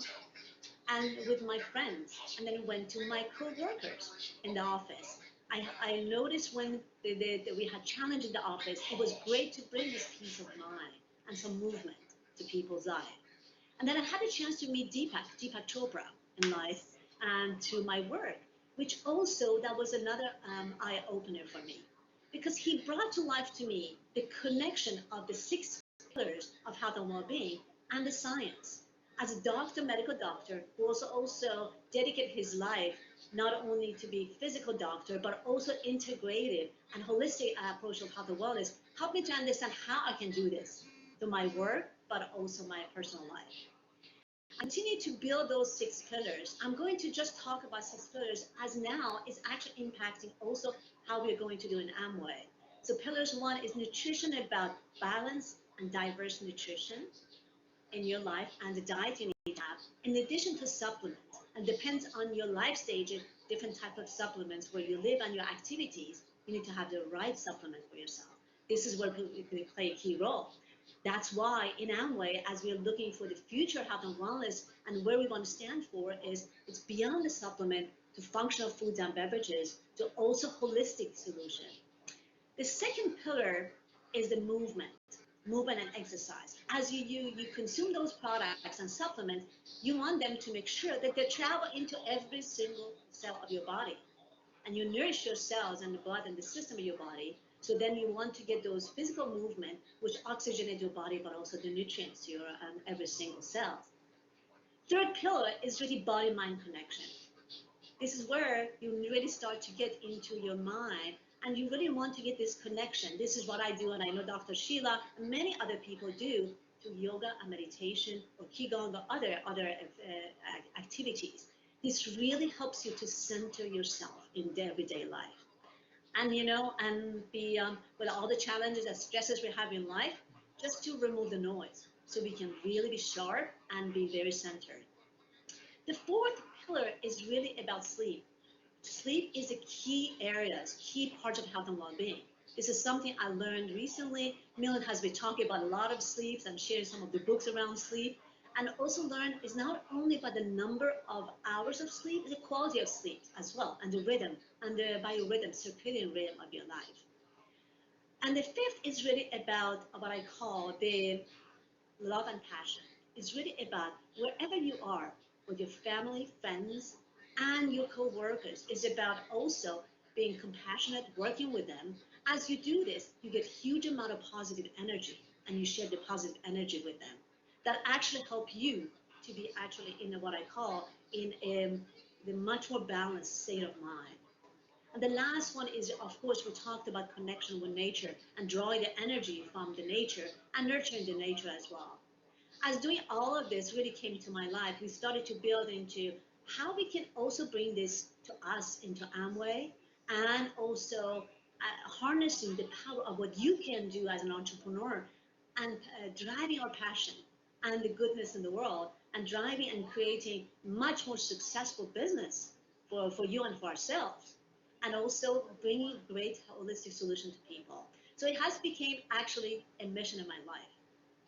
S8: and with my friends, and then went to my co-workers in the office. I noticed when we had challenge in the office, it was great to bring this peace of mind and some movement to people's life. And then I had a chance to meet Deepak Chopra in life and through my work, which also that was another eye opener for me, because he brought to life to me the connection of the 6 pillars of health and well-being and the science. As a doctor, medical doctor, who also dedicated his life not only to be physical doctor, but also integrated and holistic approach of health and wellness, helped me to understand how I can do this through my work, but also my personal life. I continue to build those 6 pillars. I'm going to just talk about 6 pillars as now it's actually impacting also how we're going to do in Amway. So pillars 1 is nutrition, about balance and diverse nutrition in your life and the diet you need to have, in addition to supplements. And depends on your life stage, different type of supplements where you live and your activities, you need to have the right supplement for yourself. This is where it can play a key role. That's why in Amway, as we're looking for the future health and wellness and where we want to stand for, is it's beyond the supplement to functional foods and beverages to also holistic solution. The second pillar is the movement and exercise. As you consume those products and supplements, you want them to make sure that they travel into every single cell of your body, and you nourish your cells and the blood and the system of your body. So then you want to get those physical movement, which oxygenate your body, but also the nutrients to your every single cell. Third pillar is really body-mind connection. This is where you really start to get into your mind and you really want to get this connection. This is what I do, and I know Dr. Sheila and many other people do through yoga and meditation or qigong or other activities. This really helps you to center yourself in the everyday life. And be with all the challenges and stresses we have in life, just to remove the noise so we can really be sharp and be very centered. The fourth pillar is really about sleep. Sleep is a key part of health and well-being. This is something I learned recently. Milan has been talking about a lot of sleeps and sharing some of the books around sleep. And also learn is not only about the number of hours of sleep, it's the quality of sleep as well, and the rhythm, and the biorhythm, circadian rhythm of your life. And the fifth is really about what I call the love and passion. It's really about wherever you are with your family, friends, and your co-workers. It's about also being compassionate, working with them. As you do this, you get huge amount of positive energy, and you share the positive energy with them. That actually help you to be actually in what I call in the much more balanced state of mind. And the last one is, of course, we talked about connection with nature and drawing the energy from the nature and nurturing the nature as well. As doing all of this really came to my life, we started to build into how we can also bring this to us into Amway, and also harnessing the power of what you can do as an entrepreneur and driving our passion and the goodness in the world and driving and creating much more successful business for you and for ourselves, and also bringing great holistic solution to people. So it has become actually a mission in my life,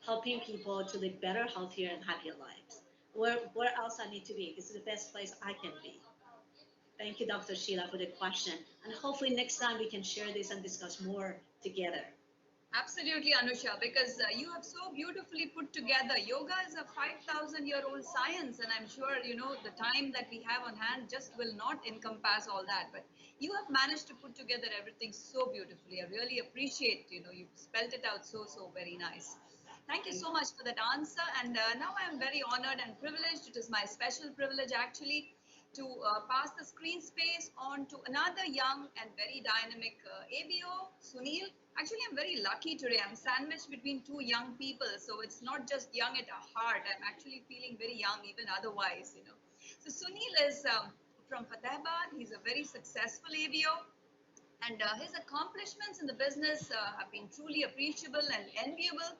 S8: helping people to live better, healthier, and happier lives. Where else I need to be? This is the best place I can be. Thank you, Dr. Sheila, for the question. And hopefully next time we can share this and discuss more together.
S14: Absolutely, Anusha, because you have so beautifully put together. Yoga is a 5,000-year-old science, and I'm sure, the time that we have on hand just will not encompass all that. But You have managed to put together everything so beautifully. I really appreciate, you spelled it out so very nice. Thank you so much for that answer. And now I am very honored and privileged. It is my special privilege actually to pass the screen space on to another young and very dynamic ABO, Sunil. Actually, I'm very lucky today. I'm sandwiched between two young people. So it's not just young at heart. I'm actually feeling very young even otherwise. So Sunil is from Fatehabad. He's a very successful ABO, and his accomplishments in the business have been truly appreciable and enviable.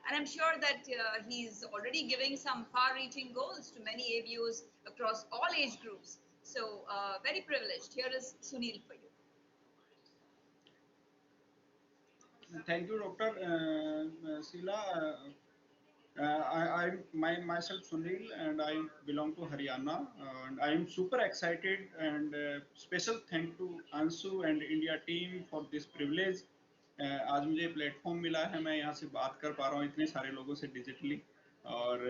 S14: And I'm sure that he's already giving some far-reaching goals to many ABOs across all age groups. So very privileged. Here is Sunil for you.
S15: Thank you, Dr. Sheila. Myself Sunil, and I belong to Haryana, and I am super excited, and special thank to Ansu and India team for this privilege. आज मुझे platform मिला है, मैं यहाँ से बात कर पा रहा हूँ इतने सारे लोगों से डिजिटली। और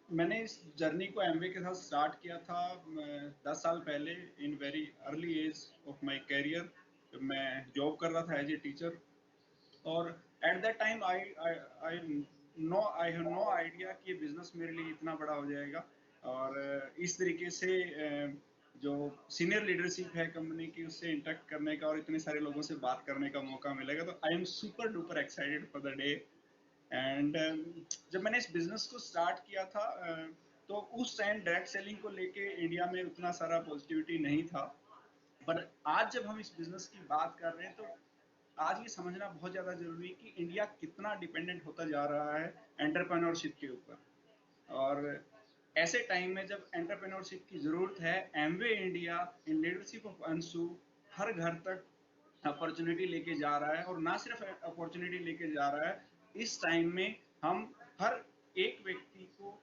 S15: मैंने इस जर्नी को एमवे के साथ स्टार्ट किया था 10 साल पहले, in very early age of my career, जब मैं जॉब कर रहा था एज ए टीचर। और at that time I have no idea कि बिजनेस मेरे लिए इतना बड़ा हो जाएगा, और इस तरीके से जो सीनियर लीडरशिप है कंपनी की, उससे इंटरेक्ट करने का और इतने सारे लोगों से बात करने का मौका मिलेगा। तो I am super duper excited for the day. And जब मैंने इस बिजनेस को स्टार्ट किया था तो उस टाइम डायरेक्ट सेलिंग को लेके इंडिया में उतना सारा पॉजिटिविटी नहीं था, पर आज जब हम इस बिजनेस की बात कर रहे हैं तो आज ये समझना बहुत ज़्यादा जरूरी है कि इंडिया कितना डिपेंडेंट होता जा रहा है एंटरप्रेन्योरशिप के ऊपर। और ऐसे टाइम में जब एंटरप्रेन्योरशिप की जरूरत है, Amway India in leadership of Anshu हर घर तक अपॉर्चुनिटी लेके जा रहा है, और ना सिर्फ अपॉर्चुनिटी लेके जा रहा है, इस टाइम में हम हर एक व्यक्ति को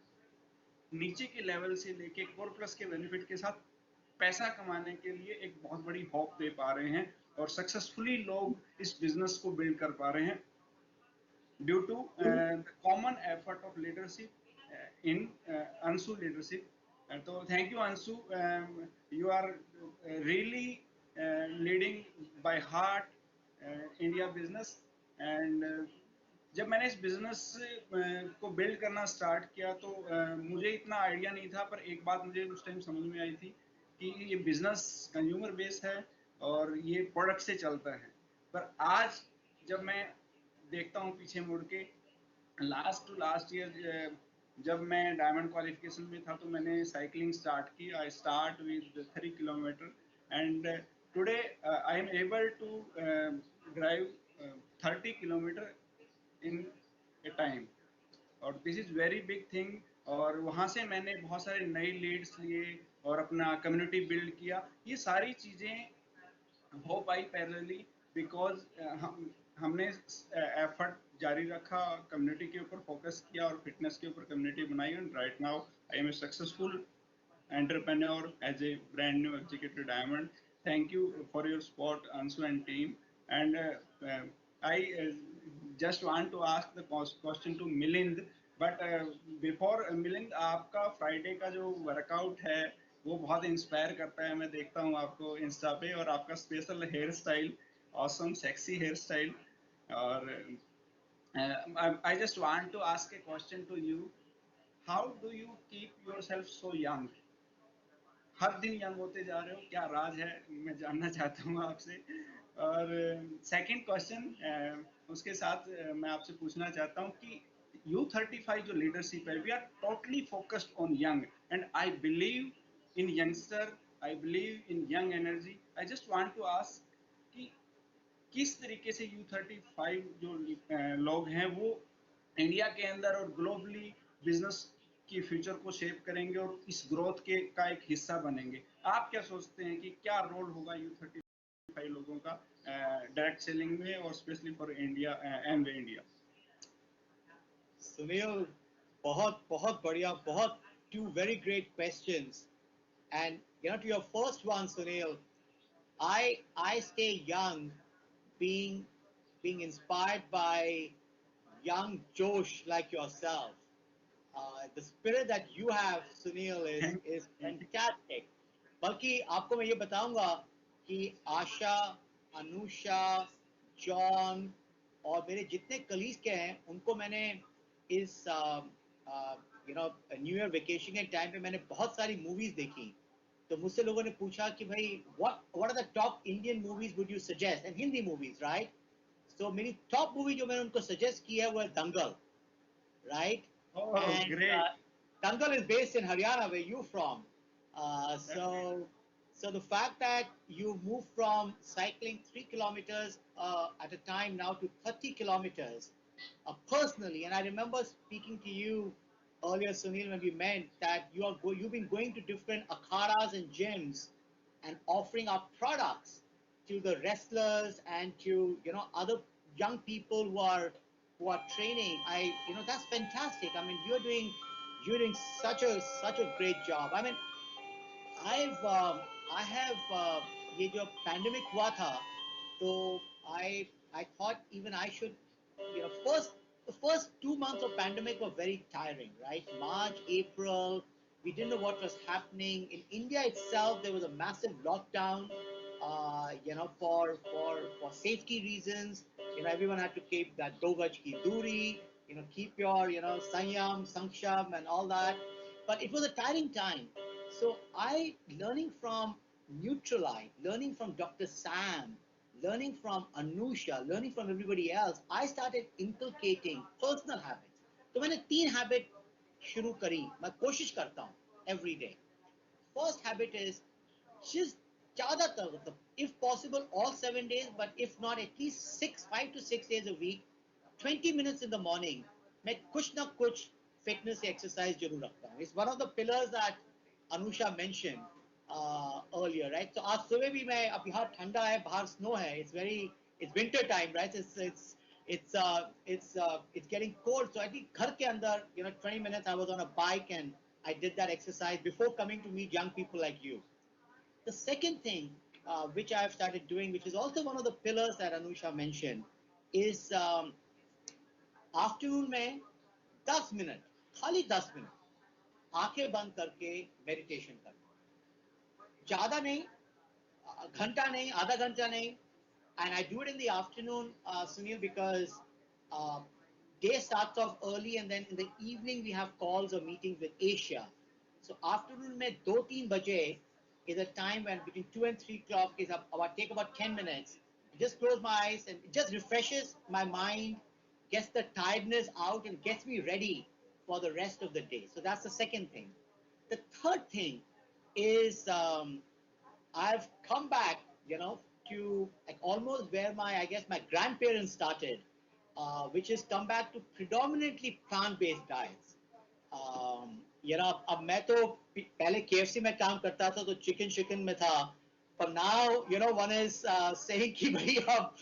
S15: नीचे के लेवल से लेके कोर प्लस के बेनिफिट के साथ पैसा कमाने के लिए एक बहुत बड़ी होप दे पा रहे हैं, और सक्सेसफुली लोग इस बिजनेस को बिल्ड कर पा रहे हैं due to the common effort of leadership in Anshu leadership. तो thank you Anshu, you are really leading by heart India business. And जब मैंने इस बिजनेस को बिल्ड करना स्टार्ट किया तो मुझे इतना आइडिया नहीं था, पर एक बात मुझे उस टाइम समझ में आई थी कि ये बिजनेस कंज्यूमर बेस है और ये प्रोडक्ट से चलता है। पर आज जब मैं देखता हूँ पीछे मुड़ के, लास्ट ईयर जब मैं डायमंड क्वालिफिकेशन में था तो मैंने साइकिलिंग स्टार्ट की। I start with 3 kilometre, and today I am able to drive 30 kilometre in a time, और this is very big thing. और वहाँ से मैंने बहुत सारे नए लीड्स लिए और अपना कम्युनिटी बिल्ड किया। ये सारी चीज़ें हो पाई पैरेलली बिकॉज हमने एफर्ट जारी रखा, कम्युनिटी के ऊपर फोकस किया और फिटनेस के ऊपर कम्युनिटी बनाई। And right now I am a successful entrepreneur as a brand new executive diamond. Thank you for your support, Ansu and team. And I just want to ask the question to Milind. But before Milind, आपका Friday का जो workout है वो बहुत inspire करता है। मैं देखता हूँ आपको इंस्टा पे, और आपका special hair style, awesome sexy hair style. और I just want to ask a question to you. How do you keep yourself so young? हर दिन यंग होते जा रहे हो, क्या राज है, मैं जानना चाहता हूँ आपसे। और सेकंड क्वेश्चन उसके साथ मैं आपसे पूछना चाहता हूँ कि U35 जो लीडरशिप है, we are totally focused on young, and I believe in youngster, I believe in young energy. I just want to ask कि किस तरीके से U35 जो लोग हैं वो इंडिया के अंदर और ग्लोबली बिजनेस की फ्यूचर को शेप करेंगे और इस ग्रोथ के का एक हिस्सा बनेंगे। आप क्या सोचते हैं कि क्या रोल होगा U35 लोगों का डायरेक्ट सेलिंग में, और specially for India, Amway India?
S6: Sunil, बहुत बहुत बढ़िया, बहुत two very great questions. And to your first one, Sunil, I stay young, being inspired by young Josh like yourself. The spirit that you have, Sunil, is fantastic. बल्कि आपको मैं ये बताऊंगा कि आशा, अनुषा, जॉन और मेरे जितने कलीग के हैं उनको मैंने इस न्यू ईयर वेकेशन के टाइम पे मैंने बहुत सारी मूवीज देखी. तो मुझसे लोगों ने पूछा कि भाई what are the top Indian movies would you suggest, and Hindi movies, right? So मेरी टॉप मूवी जो मैंने उनको सजेस्ट की है वो है दंगल, right?
S15: Oh,
S6: And
S15: great.
S6: Dangal is based in Haryana, where you from. So the fact that you moved from cycling 3 kilometers at a time now to 30 kilometers personally, and I remember speaking to you earlier, Sunil, when we met that you've been going to different akhadas and gyms and offering our products to the wrestlers and to other young people who are training. That's fantastic. I mean, you're doing such a great job. I mean, I have ये जो pandemic हुआ था, तो I thought even I should, the first 2 months of pandemic were very tiring, right? March, April, we didn't know what was happening. In India itself, there was a massive lockdown, for safety reasons. Everyone had to keep that do gaj ki duri, keep your, sanyam, sanksham and all that. But it was a tiring time. So learning from Neutralite, learning from Dr. Sam, learning from Anusha, learning from everybody else, I started inculcating personal habits. तो मैंने 3 habit शुरू करी. मैं कोशिश करता हूँ every day. First habit is just ज़्यादातर, मतलब if possible all 7 days, but if not at least 5 to 6 days a week, 20 minutes in the morning, मैं कुछ ना कुछ fitness exercise जरूर रखता हूँ. It's one of the pillars that Anusha mentioned earlier, right? So आज सुबह भी मैं, अब यहाँ ठंडा है, बाहर snow है, it's winter time, right? It's getting cold. So I think घर के अंदर, 20 minutes I was on a bike and I did that exercise before coming to meet young people like you. The second thing which I have started doing, which is also one of the pillars that Anusha mentioned, is afternoon में 10 minute, खाली 10 minute आंखें बंद करके meditation करना. ज़्यादा नहीं, घंटा नहीं, आधा घंटा नहीं. And I do it in the afternoon, Sunil, because uh, day starts off early and then in the evening we have calls or meetings with Asia. So afternoon में 2-3 बजे is a time when between 2 and 3 o'clock is take about 10 minutes. Just close my eyes and it just refreshes my mind, gets the tiredness out and gets me ready for the rest of the day. So that's the second thing. The third thing is I've come back, to like almost where I guess my grandparents started, which is come back to predominantly plant-based diets. अब मैं तो पहले KFC में काम करता था तो chicken में था. But now, one is saying कि भाई अब,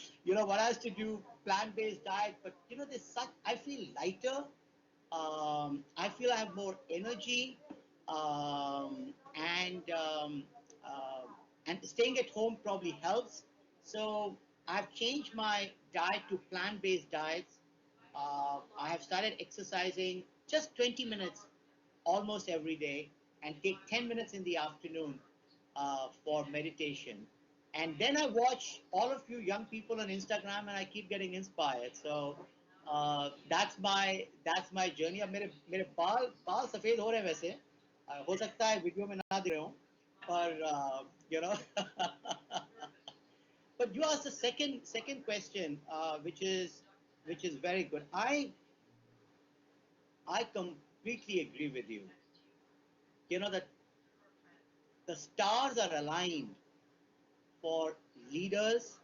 S6: one has to do plant-based diet. But there's such, I feel lighter. I feel I have more energy, and and staying at home probably helps. So I've changed my diet to plant-based diets. I have started exercising just 20 minutes almost every day and take 10 minutes in the afternoon for meditation. And then I watch all of you young people on Instagram and I keep getting inspired. So that's my journey. अब मेरे बाल सफेद हो रहे हैं वैसे. हो सकता है वीडियो में ना दिख रहे हो, पर but you asked the second question, which is very good. I completely agree with you. That the stars are aligned for leaders,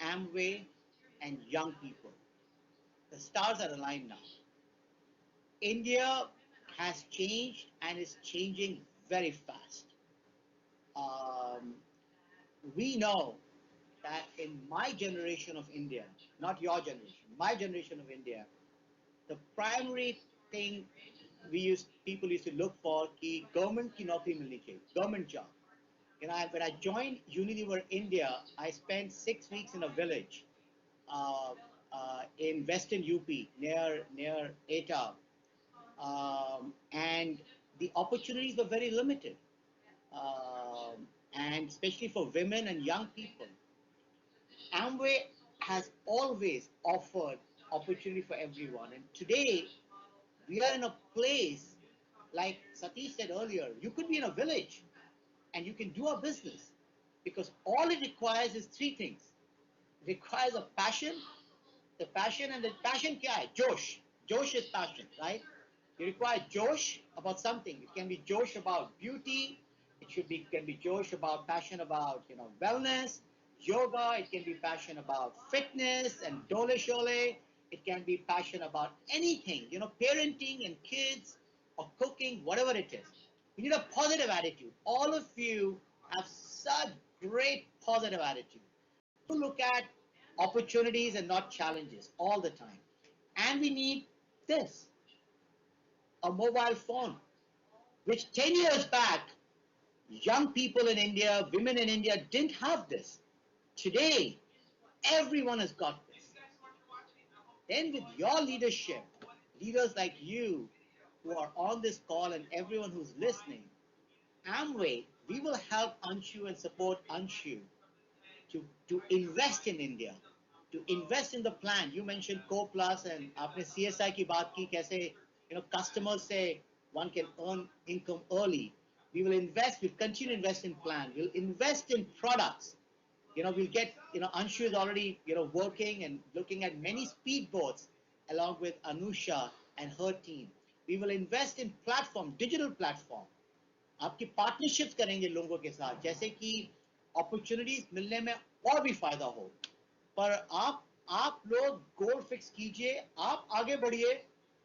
S6: Amway, and young people. The stars are aligned now. India has changed and is changing very fast. We know that in my generation of India, not your generation, my generation of India, the primary thing people used to look for कि government की नौकरी मिलनी चाहिए, government job. When I joined Unilever India, I spent 6 weeks in a village in Western UP near Etah, and the opportunities were very limited. and especially for women and young people. Amway has always offered opportunity for everyone. And today, we are in a place, like Satish said earlier, you could be in a village and you can do a business because all it requires is three things. It requires a passion, the passion, and the passion kya hai? Josh. Josh is passion, right? You require Josh about something. It can be Josh about beauty. Can be Josh about passion about wellness, yoga. It can be passion about fitness and dole shole. It can be passion about anything, parenting and kids or cooking, whatever it is. You need a positive attitude. All of you have such great positive attitude to look at opportunities and not challenges all the time. And we need this, a mobile phone, which 10 years back, young people in India, women in India didn't have this. Today, everyone has got this. Then, with your leadership, leaders like you who are on this call and everyone who's listening, Amway, we will help Anshu and support Anshu to invest in India, to invest in the plan. You mentioned Co Plus and आपने CSI की बात की कैसे customers say one can earn income early. We will invest. We'll continue to invest in plan. We'll invest in products. We'll get Anshu is already working and looking at many speedboats along with Anusha and her team. We will invest in platform, digital platform. आपकी partnerships करेंगे लोगों के साथ जैसे कि opportunities मिलने में और भी फायदा हो पर आप लोग गोल फिक्स कीजिए आप आगे बढ़िए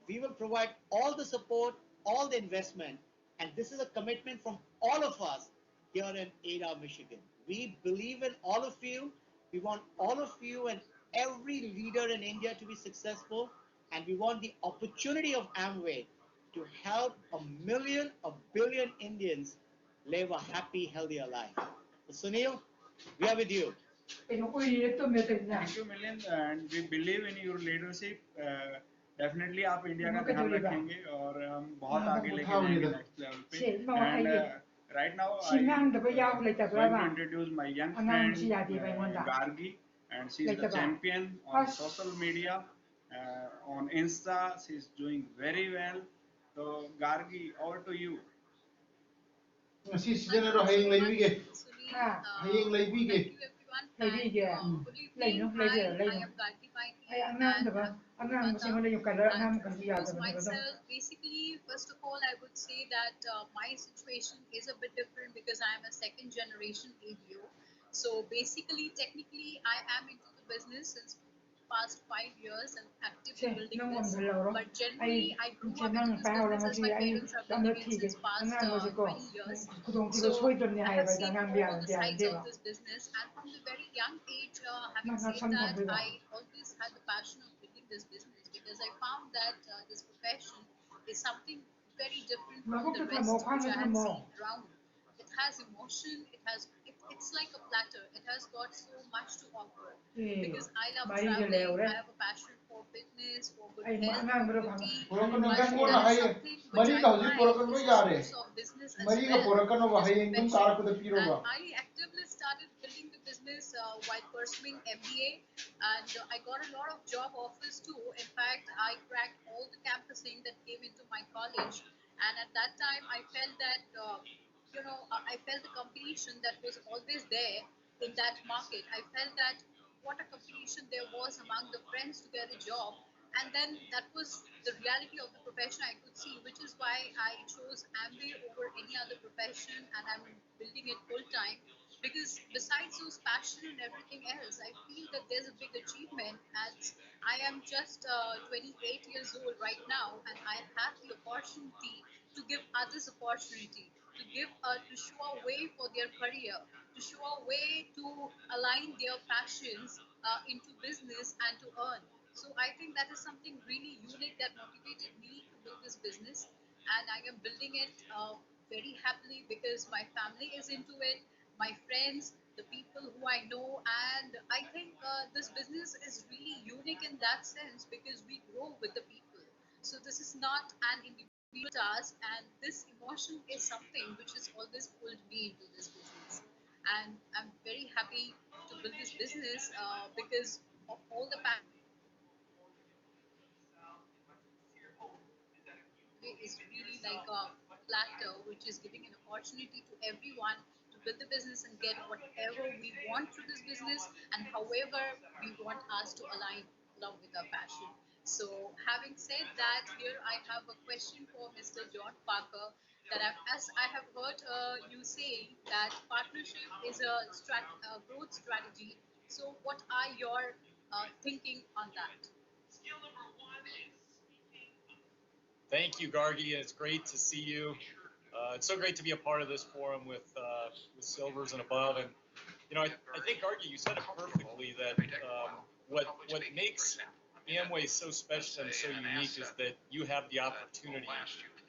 S6: we will provide all the support all the investment and this is a commitment from all of us here in Ada Michigan. We believe in all of you. We want all of you and every leader in India to be successful and we want the opportunity of Amway to help a billion Indians live a happy, healthier life. So, Sunil, we are with you.
S15: Thank you, Milind, and we believe in your leadership. Definitely आप India का ध्यान रखेंगे और हम बहुत आगे लेके जाएंगे next level पे. And right now I'm going to introduce my young friend Gargi, and she's the champion on social media. On Insta, she's doing very well. So Gargi, over to you.
S10: Assistant hayeng laibige. Hayeng laibige.
S14: Laibige. I am Gargi Paini and myself, basically, first of all, I would say that my situation is a bit different because I am a second generation ABO. So basically, technically, I am into the business since past 5 years and actively building this. But generally, I grew up into this business as my parents are building it since past 20 years. So I have seen all the sides of this business, and from the very young age, having said that, I always had the passion of building this business because I found that this profession is something very different from the rest which I had seen around. It has emotion. It's like a platter. It has got so much to offer. Because I love traveling. I have a passion for fitness, for good health, for beauty. But that is something which I find is a source of business as well. This profession. And I actively started building the business while pursuing MBA, and I got a lot of job offers too. In fact, I cracked all the campusing that came into my college, and at that time, I felt that. I felt the competition that was always there in that market. I felt that what a competition there was among the friends to get a job. And then that was the reality of the profession I could see, which is why I chose Amway over any other profession and I'm building it full time. Because besides those passion and everything else, I feel that there's a big achievement as I am just 28 years old right now and I have the opportunity to give others opportunity, to show a way for their career, to show a way to align their passions into business and to earn. So I think that is something really unique that motivated me to build this business, and I am building it very happily because my family is into it, my friends, the people who I know, and I think this business is really unique in that sense because we grow with the people. So this is not an individual task, and this emotion is something which has always pulled me into this business. And I'm very happy to build this business because of all the is really like a platter which is giving an opportunity to everyone to build the business and get whatever we want through this business and however we want us to align along with our passion. So having said that, here I have a question for Mr. John Parker that as I have heard you saying that partnership is a growth strategy. So what are your thinking on that?
S7: Thank you, Gargi. It's great to see you. It's so great to be a part of this forum with Silvers and above. And I think Gargi, you said it perfectly that what makes Amway so special and so unique is that you have the opportunity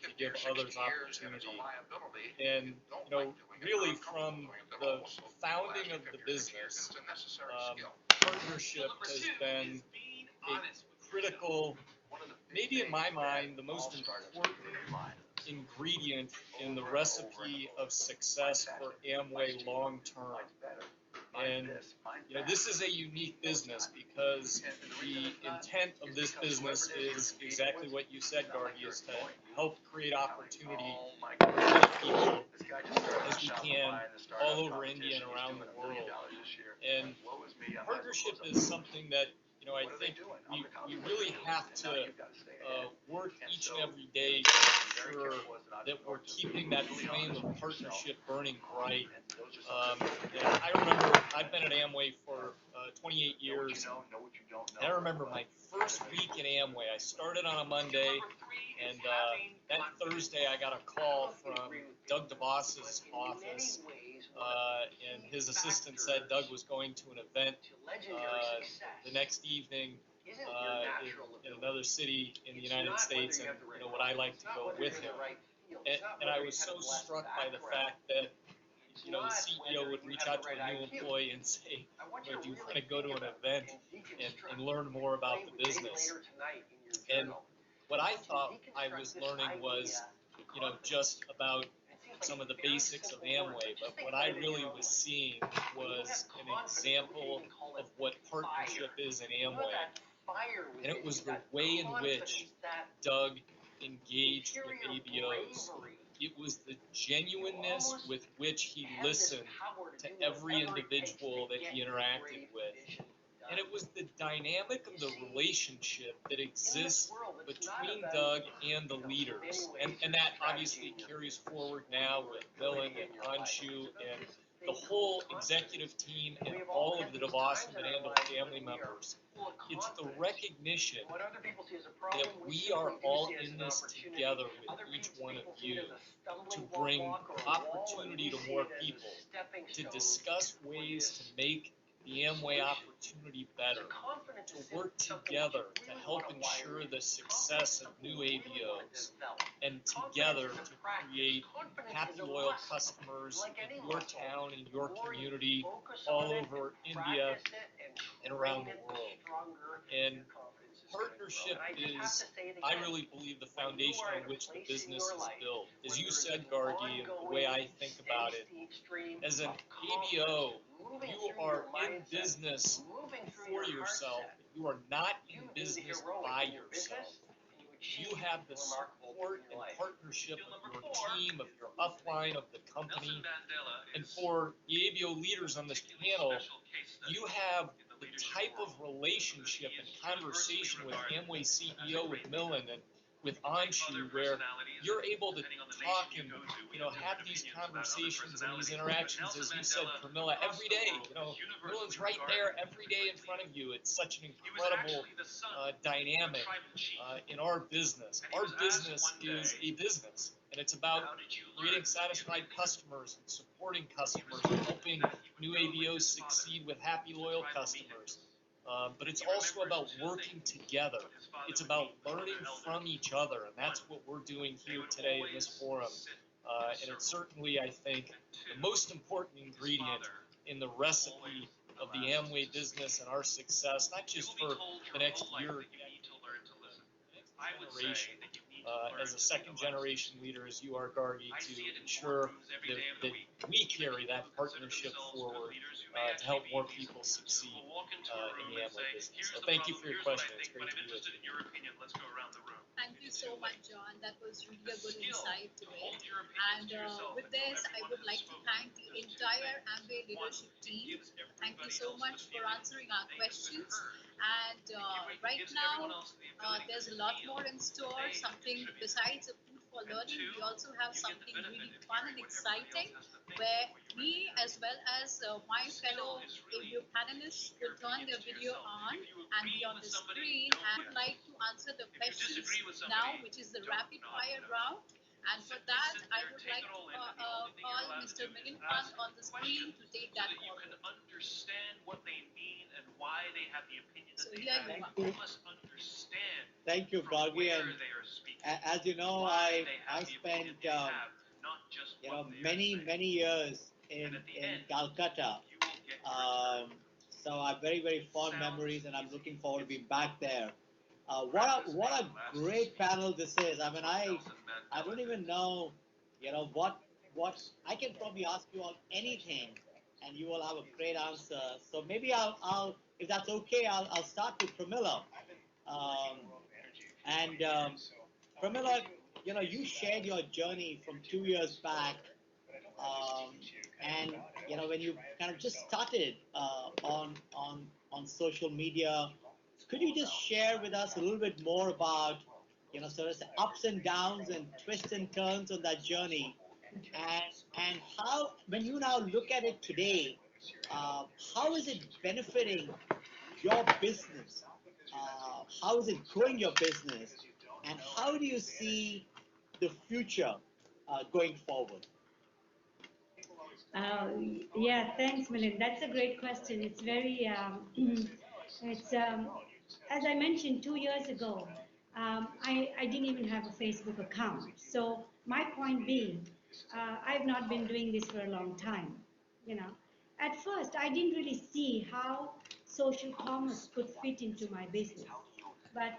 S7: to give others opportunity. And really from the founding of the business, partnership has been a critical, maybe in my mind, the most important ingredient in the recipe of success for Amway long term. And this is a unique business because the intent of this business is exactly what you said, Gargi, is to help create opportunity for as many people as we can all over India and around the world. And partnership is something that I think we really have to work each and every day to ensure that we're keeping that flame of partnership burning bright. And I remember I've been at Amway for 28 years. And I remember my first week at Amway. I started on a Monday, and that Thursday I got a call from Doug DeVos's office. And his assistant said Doug was going to an event the next evening in another city in the United States, and would I like to go with him? And I was so struck by the fact that the CEO would reach out to a new employee and say, do you want to go to an event and learn more about the business? And what I thought I was learning was, just about some of the basics of Amway, but what I really was seeing was an example of what partnership is in Amway. And it was the way in which Doug engaged with ABOs. It was the genuineness with which he listened to every individual that he interacted with. And it was the dynamic of the relationship that exists between Doug and the leaders. And that obviously carries forward now with Milan and Anshu and the whole executive team and all of the DeVos and Benandal family members. It's the recognition that we are all in this together with each one of you to bring opportunity to more people, to discuss ways to make the Amway opportunity better, to work together to help ensure the success of new ABOs, and together to create happy, loyal customers in your town, in your community, all over India and around the world. And partnership is, I really believe, the foundation on which the business is built. As you said, Gargi, and the way I think about it, as an ABO, you are in business for yourself. You are not in business by yourself. You have the support and partnership of your team, of your upline, of the company. And for the ABO leaders on this panel, you have the type of relationship and conversation with Amway CEO, with Milan, and with Anshu, where you're able to talk and have these conversations and these interactions, as you said, Pramila, every day. Milan's right there every day in front of you. It's such an incredible dynamic in our business. Our business is a business, and it's about creating satisfied customers and supporting customers and helping new ABOs succeed with happy, loyal customers. But it's also about working together. It's about learning from each other, and that's what we're doing here today in this forum. And it's certainly, I think, the most important ingredient in the recipe of the Amway business and our success, not just for the next year or next generation, as a second generation leader, as you are, Gargi, to ensure that we carry that partnership forward to help more people succeed in the Amway business. So thank you for your question. It's great to be with you.
S14: Thank you so much, John. That was really a good insight to it. And with this, I would like to thank the entire Amway leadership team. Thank you so much for answering our questions. And right now, there's a lot more in store. Something besides a food for learning, we also have something really fun and exciting where me as well as my fellow ABO panelists will turn their video on and be on the screen and would like to answer the questions now, which is the rapid fire round. And for that, I would like to call Mr. Milind Pant on the screen to take that call.
S1: Understand what they mean and why they have the opinion that
S14: So
S1: they
S14: here
S1: have.
S14: you
S1: They
S14: are.
S1: must understand
S6: Thank you,
S1: from
S6: Gargi.
S1: where
S6: And
S1: they are speaking.
S6: as you know,
S1: why
S6: I
S1: they have the
S6: spent
S1: opinion they have, not just what they are
S6: many
S1: saying.
S6: years
S1: And
S6: in
S1: at the end,
S6: Calcutta.
S1: you will get your
S6: So I have very fond memories, and I'm looking forward to being back there. What a great panel this is. I mean, I don't even know, what I can probably ask you all anything, and you will have a great answer. So maybe I'll if that's okay, I'll start with Pramila. Pramila, you shared your journey from 2 years back, and when you kind of just started on social media. Could you just share with us a little bit more about sort of the ups and downs and twists and turns on that journey, and how, when you now look at it today, how is it benefiting your business? How is it growing your business? And how do you see the future going forward?
S12: Uh, yeah, thanks, Milind. That's a great question. It's very, it's, as I mentioned 2 years ago, I didn't even have a Facebook account. So my point being, I've not been doing this for a long time. You know, at first I didn't really see how social commerce could fit into my business, but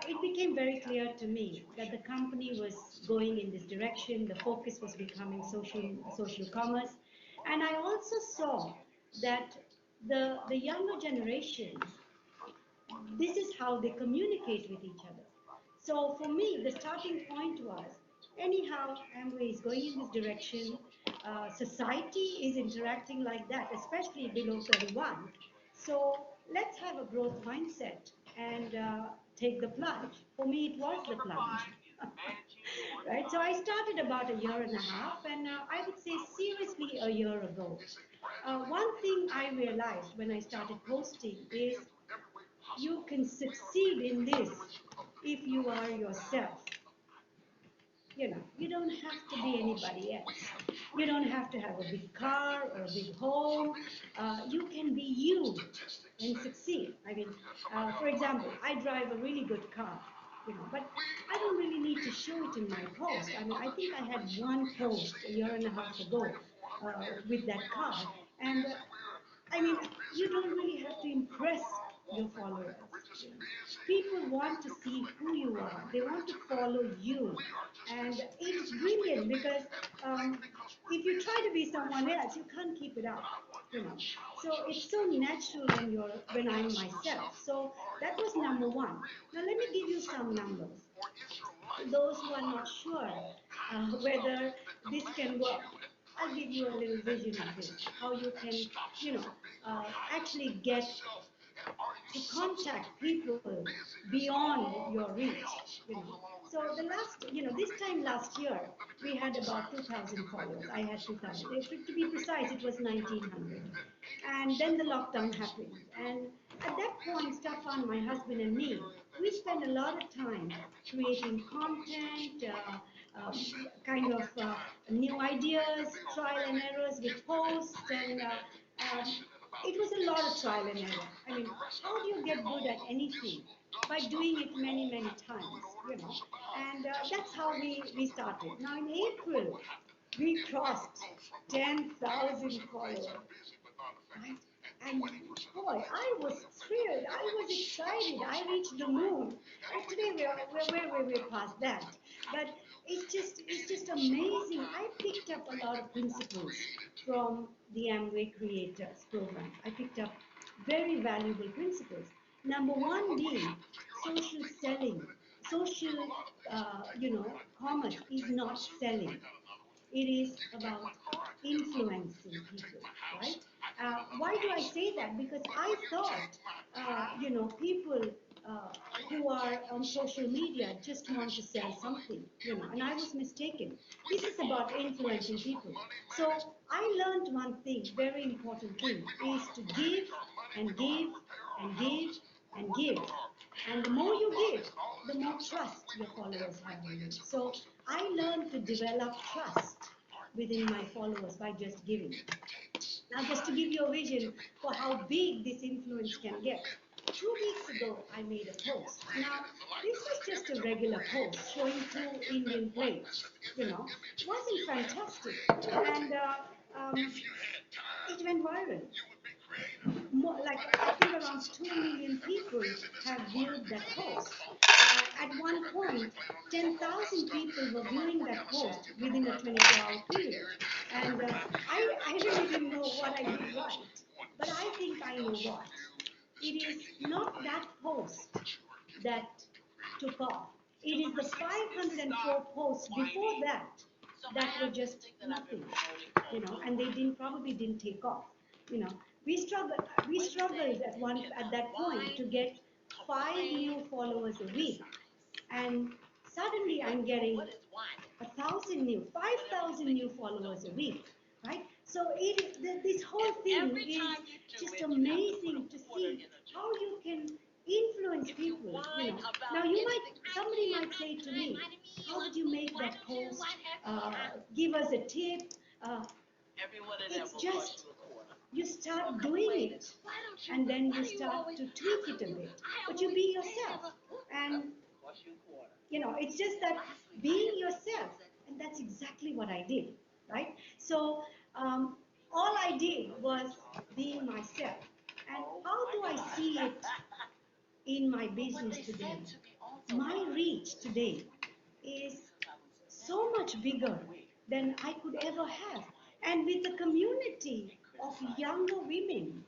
S12: it became very clear to me that the company was going in this direction. The focus was becoming social commerce, and I also saw that the younger generations, this is how they communicate with each other. So for me, the starting point was, anyhow, Amway is going in this direction. Society is interacting like that, especially below 31. So let's have a growth mindset and take the plunge. For me, it was the plunge. Right? So I started about a year and a half, and I would say seriously a year ago. One thing I realized when I started posting is you can succeed in this if you are yourself. You don't have to be anybody else. You don't have to have a big car or a big home. You can be you and succeed. I mean, for example, I drive a really good car, but I don't really need to show it in my post. I mean, I think I had one post a year and a half ago with that car, and I mean, you don't really have to impress your followers. People want to see who you are. They want to follow you, and it's brilliant because if you try to be someone else, you can't keep it up. So it's so natural when I'm myself. So that was number one. Now let me give you some numbers. Those who are not sure whether this can work, I'll give you a little vision of this, how you can, actually get to contact people beyond your reach. So this time last year, we had about 2,000 followers. I had 2,000. To be precise, it was 1,900. And then the lockdown happened. And at that point, Stefan, my husband, and me, we spent a lot of time creating content, kind of new ideas, trial and errors with posts, and it was a lot of trial and error. I mean, how do you get good at anything? By doing it many, many times. And that's how we started. Now in April, we crossed 10,000 followers. Right? And boy, I was thrilled. I was excited. I reached the moon. And today we're past that. But it's just amazing. I picked up a lot of principles from the Amway Creators program. I picked up very valuable principles. Number one being social selling. Social, commerce is not selling. It is about influencing people, right? Why do I say that? Because I thought, people uh, who are on social media just want to sell something, and I was mistaken. This is about influencing people. So I learned one thing, very important thing, is to give and give and give and give. And the more you give, the more trust your followers have in you. So I learned to develop trust within my followers by just giving. Now, just to give you a vision for how big this influence can get, 2 weeks ago I made a post. Now, this was just a regular post showing 2 Indian plates. Wasn't fantastic, and it went viral. Like I think around 2 million people have viewed that post. At one point, 10,000 people were viewing that post within a 24-hour period. And I really didn't know what I did right. But I think I know what. It is not that post that took off. It is the 504 posts before that were just nothing, and they probably didn't take off. You know, we struggled at that point to get 5 new followers a week, and suddenly I'm getting 1,000 new, 5,000 new followers a week, right? So this whole thing is just amazing to see how you can influence people. Now somebody might say to me, how did you make that post? Give us a tip. It's just you start doing it, and then you start to tweak it a bit, but you be yourself. And it's just that being yourself, and that's exactly what I did, right? So all I did was being myself. And how do I see it in my business today? My reach today is so much bigger than I could ever have. And with a community of younger women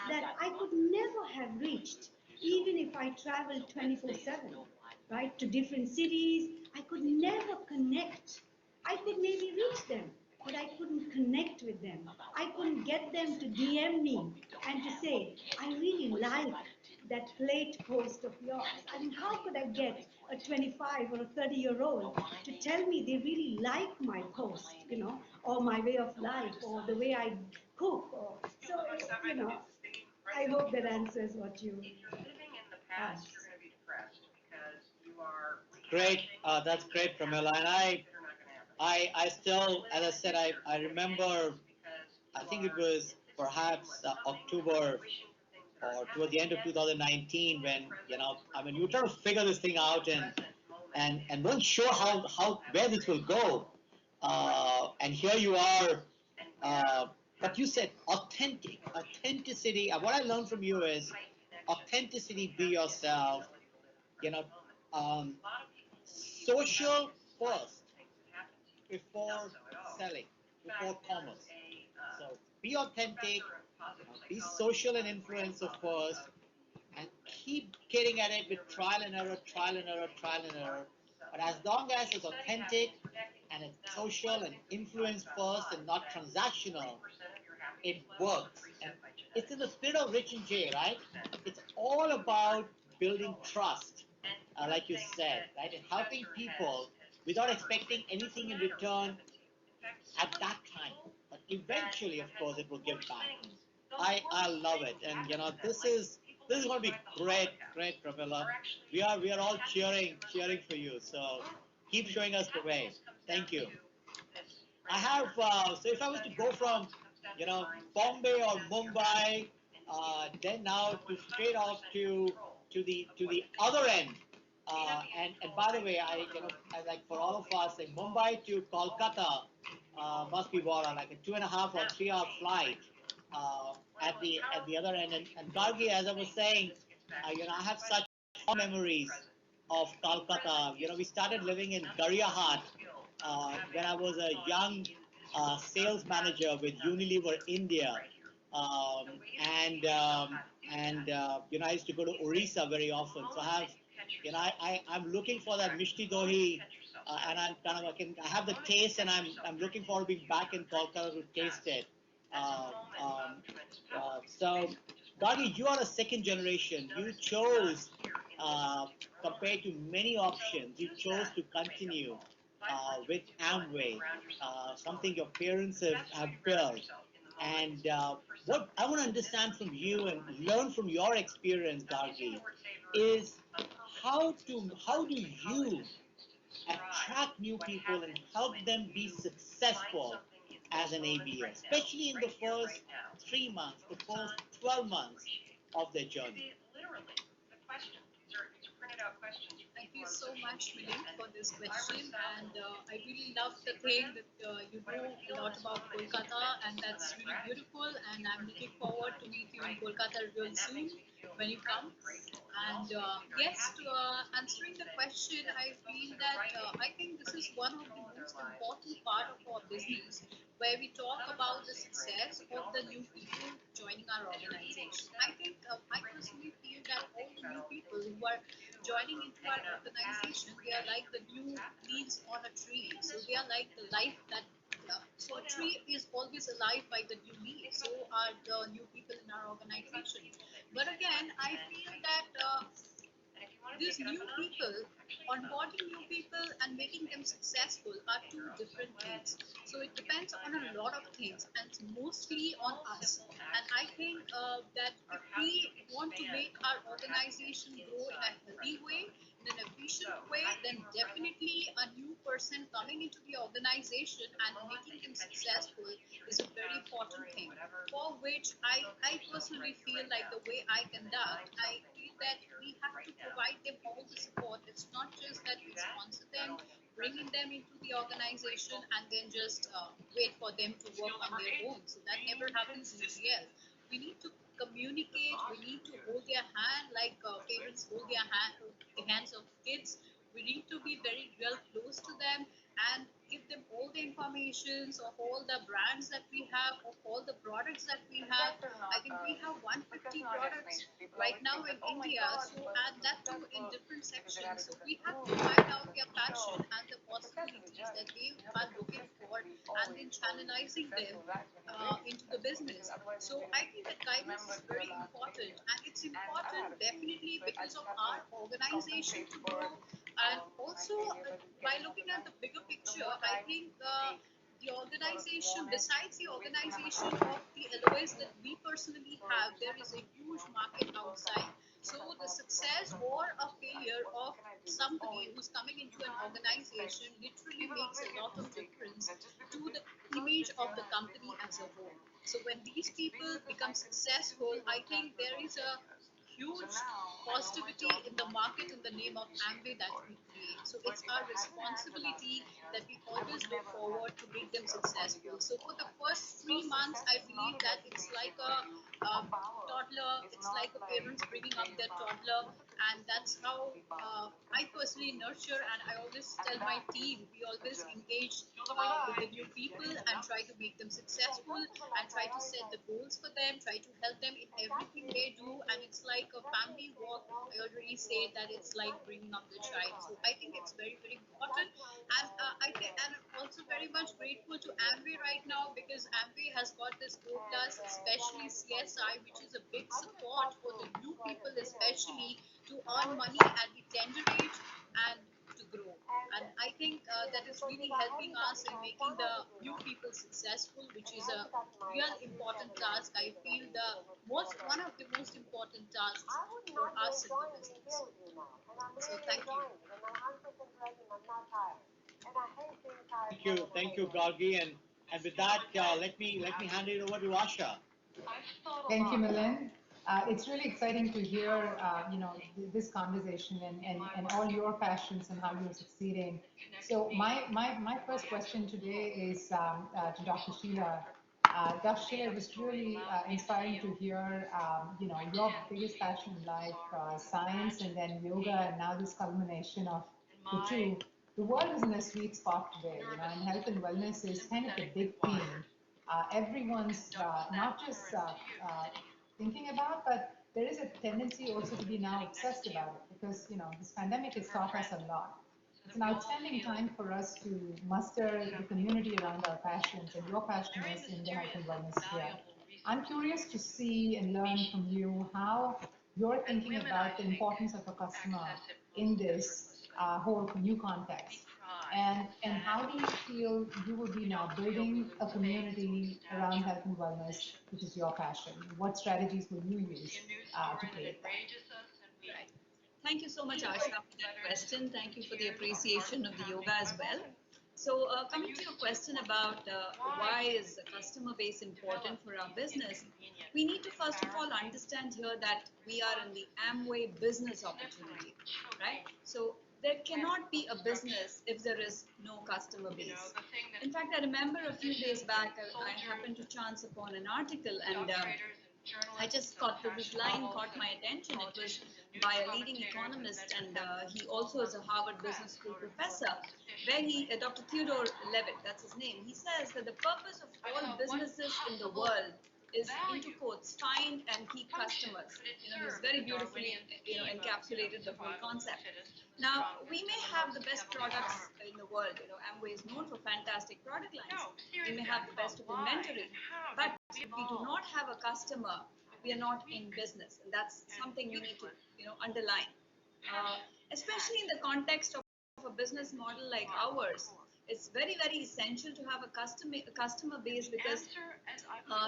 S12: that I could never have reached, even if I traveled 24/7, right, to different cities, I could never connect. I could maybe reach them, but I couldn't connect with them. I couldn't get them to DM me and to say, I really like that plate post of yours. I mean, how could I get a 25 or a 30-year-old to tell me they really like my post, or my way of life, or the way I cook? So, I hope that answers what you asked.
S6: Great. That's great, Pramila. And I still, as I said, I remember, I think it was perhaps October or toward the end of 2019 when, you were trying to figure this thing out and weren't sure where this will go. And here you are. But you said authenticity. What I learned from you is authenticity, be yourself, um, social first before selling, before commerce. So be authentic, be social and influencer first, and keep getting at it with trial and error, trial and error, trial and error. But as long as it's authentic and it's social and influence first and not transactional, it works. And it's in the spirit of Rich and Jay, right? It's all about building trust, like you said, right? And helping people without expecting anything in return at that time. But eventually, of course, it will give back. I love it, and this is going to be great, Pramila. We are all cheering for you. So keep showing us the way. Thank you. I have so if I was to go from Bombay or Mumbai, then now to straight off to the other end. And by the way, I like for all of us, like Mumbai to Kolkata must be what, like a 2.5 or 3 hour flight at the other end. And Gargi, as I was saying, I have such fond memories of Kolkata. We started living in Gariahat when I was a young sales manager with Unilever India, um, and I used to go to Orissa very often. So I have, I'm looking for that Mishti Dohi, and I'm kind of I have the taste, and I'm looking forward to being back in Kolkata to taste it. Uh, um, so, Gagi, you are a second generation. You chose, compared to many options, you chose to continue with Amway, something your parents have built. And what I want to understand from you and learn from your experience, Gargi, is how do you attract new people and help them be successful as an ABO, especially in the first 3 months, the first 12 months of their journey.
S14: Thank you so much, Milind, for this question. And I really love the thing that you know a lot about Kolkata, and that's really beautiful. And I'm looking forward to meet you in Kolkata real soon when you come. And yes, to answering the question, I feel that I think this is one of the most important part of our business, where we talk about the success of the new people joining our organization. I think I personally feel that all the new people who are joining into our organization, they are like the new leaves on a tree. So they are like the life that. So a tree is always alive by the new leaves. So are the new people in our organization. But again, I feel that these new people, onboarding new people and making them successful are two different things. So it depends on a lot of things and it's mostly on us. And I think that if we want to make our organization grow in a healthy way, in an efficient way, then definitely a new person coming into the organization and making them successful is a very important thing. For which I personally feel like the way I conduct, I feel that we have to provide them all the support. It's not just that we sponsor them, bringing them into the organization, and then just wait for them to work on their own. So that never happens in GL. We need to communicate. We need to hold their hand like parents hold their the hands of kids. We need to be very real close to them and give them all the informations of all the brands that we have, of all the products that we have. I think we have 150 products right now in India, so and that too in different sections. So we have to find out their passion and the possibilities that they are looking for, and then channelizing them into the business. So I think that guidance is very important, and it's important definitely because of our organization to grow, and also by looking at the bigger picture, I think the organization, besides the organization of the LOS that we personally have, there is a huge market outside. So the success or a failure of somebody who's coming into an organization literally makes a lot of difference to the image of the company as a whole. So when these people become successful, I think there is a huge positivity in the market in the name of Amway that we create. So it's our responsibility that we always look forward to make them successful. So for the first 3 months, I believe that it's like a toddler, it's like a parents bringing up their toddler, and that's how I personally nurture. And I always tell my team, we always engage with the new people and try to make them successful and try to set the goals for them, try to help them in everything they do. And it's like a family work. I already say that it's like bringing up the child. So I think it's very, very important. And and I'm also very much grateful to Amway right now because Amway has got this O plus, especially CSI, which is a big support for the new people, especially to earn money at the tender age and to grow. And I think that is really helping us in making the new people successful, which is a real important task. I feel the one of the most important tasks for us in the business. So thank you.
S6: Thank you, Gargi, and with that, let me hand it over to Asha.
S9: Thank you, Milind. It's really exciting to hear, this conversation and all your passions and how you're succeeding. So my first question today is to Dr. Sheila. Dakshay, it was really inspiring to hear, your biggest passion in life, science and then yoga, and now this culmination of the two. The world is in a sweet spot today, and health and wellness is kind of the big theme. Everyone's not just thinking about, but there is a tendency also to be now obsessed about it because, this pandemic has taught us a lot. It's an outstanding time for us to muster the community around our passions, and your passion is in the health and wellness sphere. I'm curious to see and learn from you how you're thinking about the importance of a customer in this whole new context. And how do you feel you will be now building a community around health and wellness, which is your passion? What strategies will you use to create that?
S14: Right. Thank you so much, Asha, for that question. Thank you for the appreciation of the yoga as well. So, coming to your question about why is the customer base important for our business, we need to first of all understand here that we are in the Amway business opportunity, right? So, there cannot be a business if there is no customer base. In fact, I remember a few days back, I happened to chance upon an article, and I just thought that this line caught my attention. It was by a leading economist, and he also is a Harvard Business School professor, where Dr. Theodore Levitt, that's his name, he says that the purpose of all businesses in the world is, into quotes, find and keep customers. He's very beautifully, encapsulated the whole concept. Now, we may have the best products in the world. Amway is known for fantastic product lines. We may have the best of inventory, but if we do not have a customer, we are not in business, and that's something we need to, underline. Especially in the context of a business model like ours, it's very, very essential to have a customer base because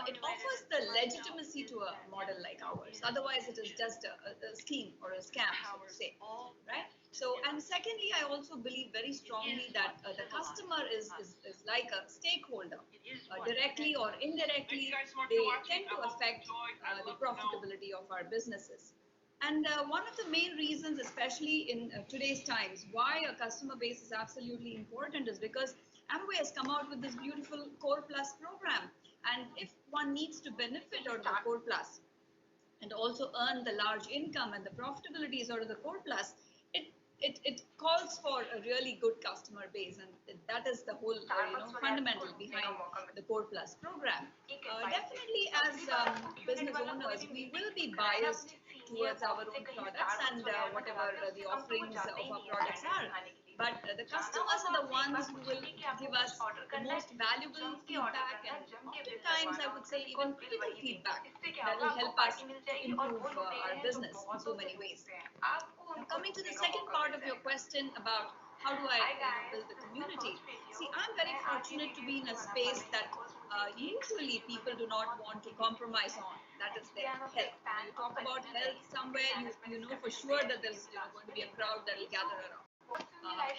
S14: it offers the legitimacy to a model like ours. Otherwise, it is just a scheme or a scam, so to say, right? So, and secondly, I also believe very strongly that the customer is like a stakeholder, directly or indirectly. They tend to affect the profitability of our businesses. And one of the main reasons, especially in today's times, why a customer base is absolutely important is because Amway has come out with this beautiful Core Plus program. And if one needs to benefit out of the Core Plus and also earn the large income and the profitabilities out of the Core Plus, it calls for a really good customer base, and that is the whole fundamental behind the Core Plus program. Definitely, as business owners, we will be biased towards our own products and whatever the offerings of our products are. But the customers are the ones who will give us the most valuable feedback, and oftentimes I would say even critical feedback that will help us to improve our business in so many ways. Now, coming to the second part of your question about how do I build the community? See, I'm very fortunate to be in a space that usually people do not want to compromise on. That is their health. When you talk about health somewhere, you know for sure that there's going to be a crowd that will gather around.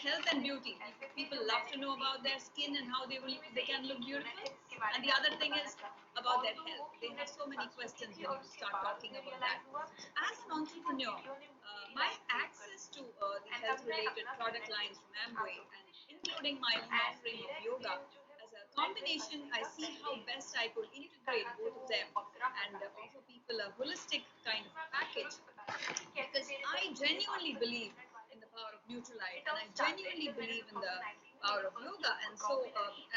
S14: Health and beauty. People love to know about their skin and how they can look beautiful. And the other thing is about their health. They have so many questions when you start talking about that. As an entrepreneur, my access to the health-related product lines from Amway, and including my own offering of yoga, as a combination, I see how best I could integrate both of them and offer people a holistic kind of package. Because I genuinely believe in the power of Neutralite, and I genuinely believe in the power of yoga. And so,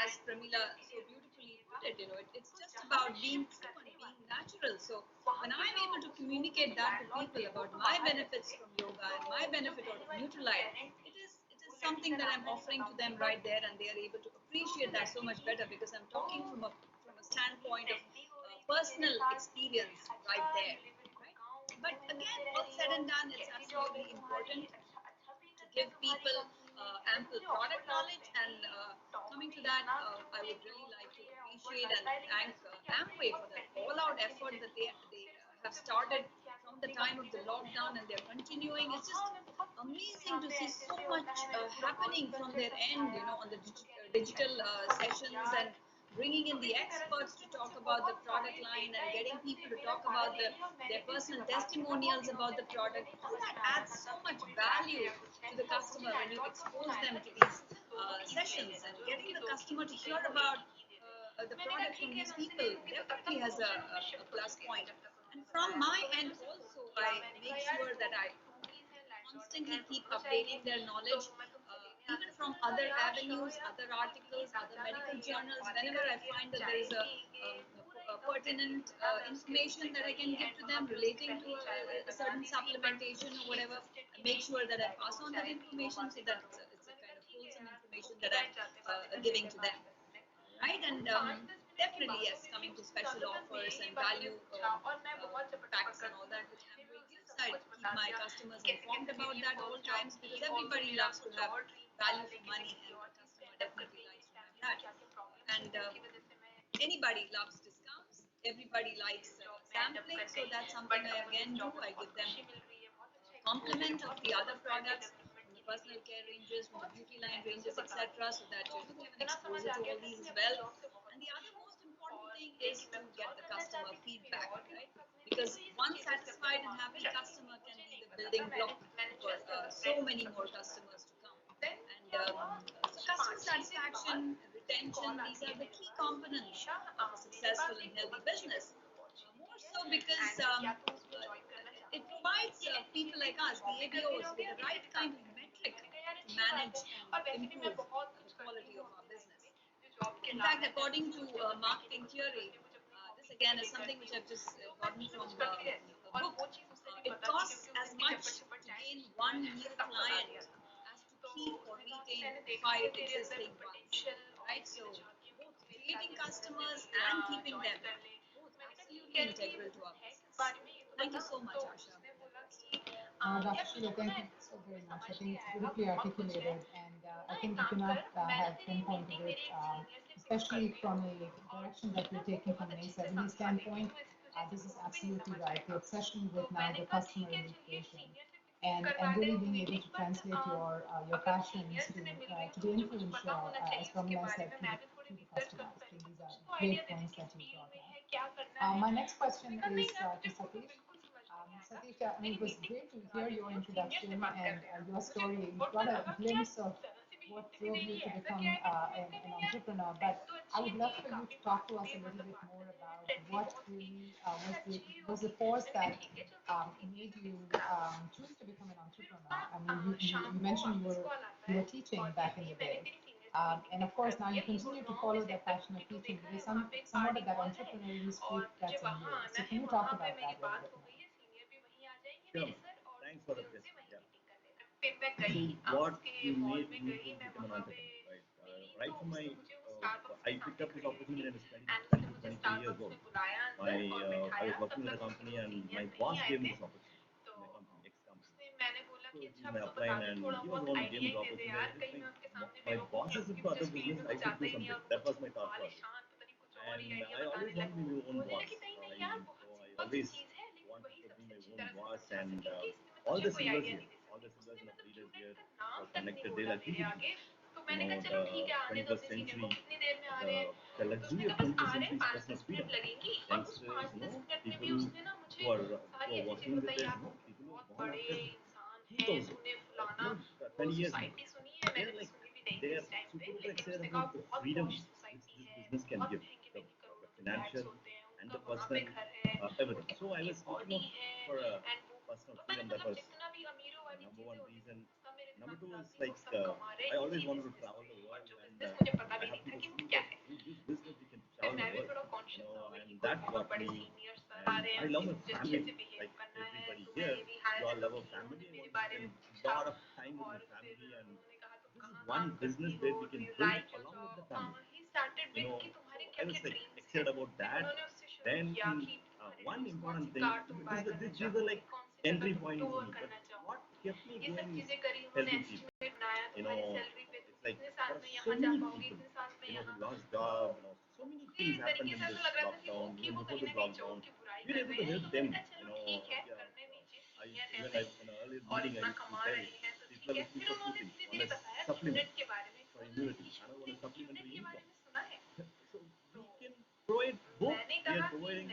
S14: as Pramila so beautifully put it, it's just about being true and being natural. So, when I'm able to communicate that to people about my benefits from yoga and my benefit out of Neutralite, it is something that I'm offering to them right there, and they are able to appreciate that so much better because I'm talking from a standpoint of personal experience right there. Right? But again, all said and done, it's absolutely important to give people ample product knowledge. And coming to that, I would really like to appreciate and thank Amway for that all-out effort that they have started from the time of the lockdown, and they're continuing. It's just amazing to see so much happening from their end, on the digital sessions, and bringing in the experts to talk about the product line and getting people to talk about their personal testimonials about the product. All that adds so much value to the customer when you expose them to these sessions, and getting the customer to hear about the product from these people definitely has a plus point. And from my end also, I make sure that I constantly keep updating their knowledge, even from other avenues, other articles, other medical journals. Whenever I find that there is a pertinent information that I can give to them relating to a certain supplementation or whatever, I make sure that I pass on that information so that it's a kind of wholesome information that I'm giving to them. Right, and definitely yes, coming to special offers and value packs and all that which Amway gives, I keep my customers informed about that all times because everybody loves to have value for money and the customer definitely likes to have that. And anybody loves discounts, everybody likes sampling, so that's something I again do. I give them complement of the other products from the personal care ranges, from the beauty line ranges, etc., so that you have an exposure to all these as well. And the other most important thing is to get the customer feedback, right? Because one satisfied and happy customer can be the building block for so many more customers to come. And so customer satisfaction, retention, these are the key components of a successful and healthy business. More so because it provides people like us, the ABOs, with the right kind of metric to manage and improve the quality of our business. In fact, according to marketing theory, this again is something which I've just gotten from a book. It costs as much to gain one new client as to keep or retain five existing ones. Right? So both creating customers and keeping them, both absolutely integral to our business. Thank you so much, Asha.
S9: Dr. Sheila, thank you so very much. I think it's beautifully articulated, and I think you cannot have pinpointed it, especially from a direction that you're taking from an A70 standpoint. This is absolutely right. The obsession with now the customer in the equation, and really being able to translate your passions to be influential, as Pramila said, to the customer. I think these are great points that you brought up. My next question is to Satish. Satish, it was great to hear your introduction and your story. You got a glimpse of what drove you to become an entrepreneur, but I would love for you to talk to us a little bit more about what really was the force that made you choose to become an entrepreneur. I mean, you mentioned you were teaching back in the day. And of course, now you continue to follow that passion of teaching. There's somewhat of that entrepreneurial streak that's in you. So can you talk about that a little bit more?
S13: Sure. Thanks for the question. So what you made me to become an entrepreneur, right? Right from my, I picked up this opportunity when I was 20 to 23 years old. I was working in a company and my boss gave me this opportunity in my company, ex-company. So he's my upline and he was the one who gave me the opportunity. My boss is into other business, I should do something. That was my thought process. And I always wanted to be my own boss. I always wanted to be my own boss and all the silvers here, all the silvers and the leaders here are connected. They like the 21st century, the luxury of 21st century is personal freedom. Youngsters, people who are working with their, people who are born after 2000, 20 years ago, they're like, they're super excited about the freedom which this business can give, the financial and the personal, everything. So I was looking out for a personal freedom. That was number one reason. Number two is like I always wanted to travel the world, and I happened to see that through this business we can travel the world, and that got me. And I love my family, like everybody here. You all love a family. I want to spend a lot of time with my family, and this is one business where we can build along with the family. I was like excited about that. Then one important thing, these are like entry points for me. But what kept me going is helping people. It's like there are so many people, who lost jobs. So many things happened in this lockdown. Even before this lockdown, we were able to help them. Even in an earlier meeting, I used to tell people are looking for two things. One is supplement for immunity. Another one is supplementary income. So we can provide both. We are providing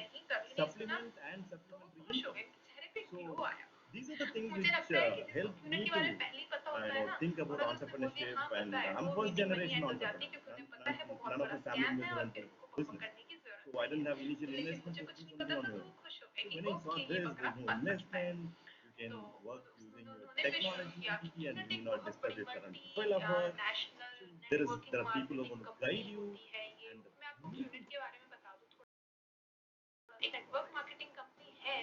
S13: supplement and supplementary income. So these are the things which help me to think about entrepreneurship. And I'm first generation entrepreneur. None of my family members went to business. So I didn't have initial investment to do something on my own. So when I saw this, there's no investment, you can work using your technology and do not disturb your current profile of work. So there are people who are going to guide you and
S16: एक network marketing company है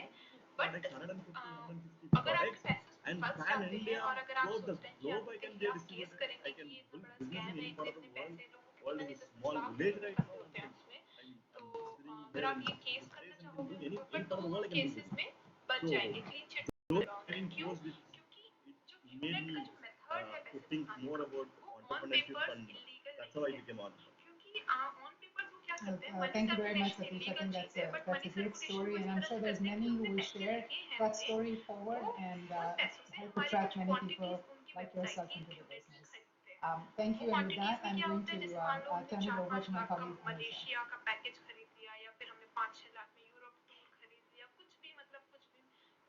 S13: but 150 products and pan India throughout the globe. I can get distributed. I can build business in any part of the world. World is a small village right now.
S16: तो अगर आप ये case करना चाहोगे
S13: any
S16: but
S13: part of the world I can do
S16: cases
S13: business.
S16: में बच
S13: So
S16: जाएंगे clean chit
S13: क्यों?
S16: क्योंकि जो
S13: Made
S16: क्यूनेट
S13: me
S16: का जो मेथड है
S13: to
S16: पैसे
S13: think
S16: कमाने
S13: more
S16: का
S13: about
S16: वो on
S13: entrepreneurship
S16: papers
S13: and
S16: illegal
S13: that's how I became an entrepreneur.
S16: क्योंकि ऑन पेपर्स वो क्या करते हैं money
S9: Thank you very much,
S16: circulation
S9: Satish. I
S16: illegal
S9: think
S16: चीज है but
S9: that's
S16: money
S9: a great
S16: circulation
S9: story,
S16: को इस
S9: and I'm
S16: तरह
S9: sure
S16: से
S9: there's
S16: करते हैं
S9: many
S16: कि
S9: who
S16: उन्होंने
S9: will
S16: पैसे
S9: share
S16: लिए हैं
S9: that
S16: हमसे
S9: story forward
S16: वो
S9: and
S16: उन पैसों से
S9: help
S16: हमारी
S9: attract
S16: कुछ
S9: many people
S16: क्वांटिटीज उनकी
S9: like
S16: वेबसाइट
S9: yourself
S16: की
S9: into the
S16: क्यूनेट से
S9: business.
S16: खरीदते हैं
S9: Thank
S16: वो
S9: you, and with
S16: quantities
S9: that,
S16: में
S9: I'm
S16: क्या
S9: going
S16: होता है
S9: to
S16: जैसे मान लो हमने
S9: turn it over
S16: 4-5
S9: to my
S16: lakh का
S9: colleague Anusha.
S16: मलेशिया का पैकेज खरीद लिया या फिर हमने 5-6 लाख में यूरोप टूर खरीद लिया कुछ भी मतलब कुछ भी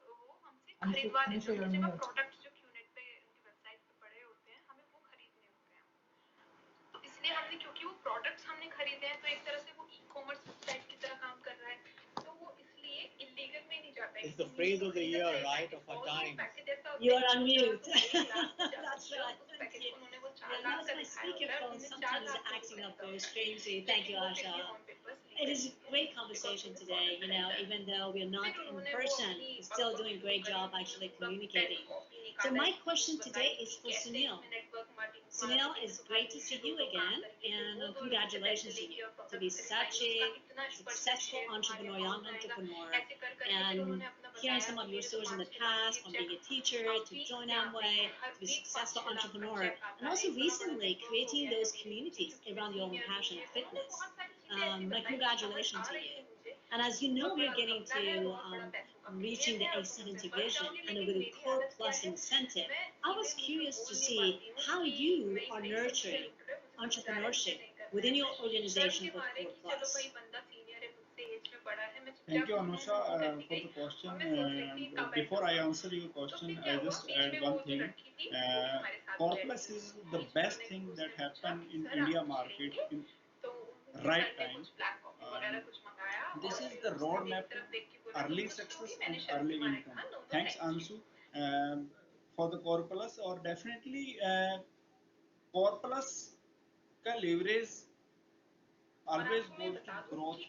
S16: वो हमसे खरीदवा लेते हैं
S9: you're
S16: उनकी जगह
S9: mute.
S16: प्रोडक्ट्स जो क्यूनेट पे उनकी वेबसाइट पे पड़े होते हैं हमें वो खरीदने होते हैं तो इसलिए हमने क्योंकि वो प्रोडक्ट्स हमने खरीदे हैं तो एक तरह से वो ई कॉमर्स वेबसाइट की तरह काम कर रहा है तो वो इसलिए इलीगल में नहीं जाता है
S6: It's the phrase of the year, right, of our time.
S8: You're on mute. That's right. Thank you. Yeah, notice my speakerphone sometimes acting up very strangely. Thank you, Asha. It is a great conversation today. You know, even though we're not in person, we're still doing a great job actually communicating. So my question today is for Sunil. Sunil, it's great to see you again, and congratulations to you to be such a successful entrepreneur, young entrepreneur, and hearing some of your stories in the past, from being a teacher to join Amway, to be a successful entrepreneur, and also recently creating those communities around your own passion of fitness. My congratulations to you. And as you know, we're getting to reaching the A70 vision, and with the Core Plus incentive, I was curious to see how you are nurturing entrepreneurship within your organization with Core Plus.
S15: Thank you, Anusha, for the question. Before I answer your question, I just add one thing. Corpus is the best thing that happened in India market in right time. This is the roadmap to early success and early income. Thanks, Anshu, for the Corpus. Or definitely, Corpus का leverage always goes to growth.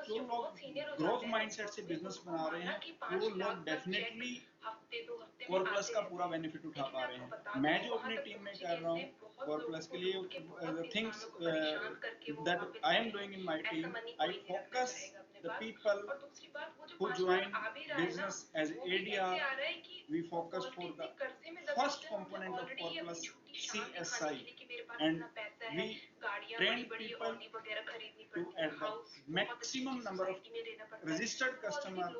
S15: जो लोग growth mindset से business बना रहे हैं वो लोग definitely core plus का पूरा बेनिफिट उठा पा रहे हैं मैं जो अपनी टीम में कर रहा हूँ कोर प्लस के लिए the things that I am doing in my team I focus the people who join business as ADR. We focus for the first component of Core Plus CSI, and we train people to at the maximum number of registered customers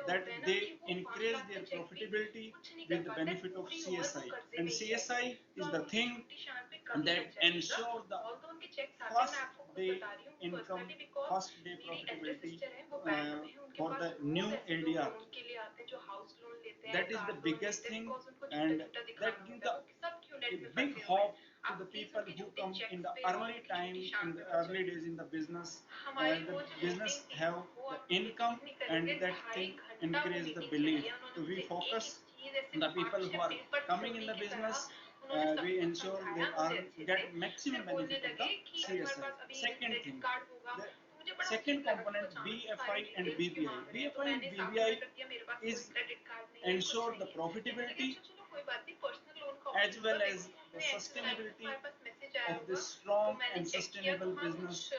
S15: that they increase their profitability with the benefit of CSI. And CSI is the thing that ensures the first day income, first day profitability for the new LDR. That is the biggest thing, and that gives the big hope to the people who come in the early time, in the early days in the business. The business have the income, and that thing increase the belief. So we focus on the people who are coming in the business. We ensure they are get maximum benefit of the CSI. Second thing, the second component BFI and BBI. BFI and BBI is ensure the profitability as well as the sustainability of this strong and sustainable business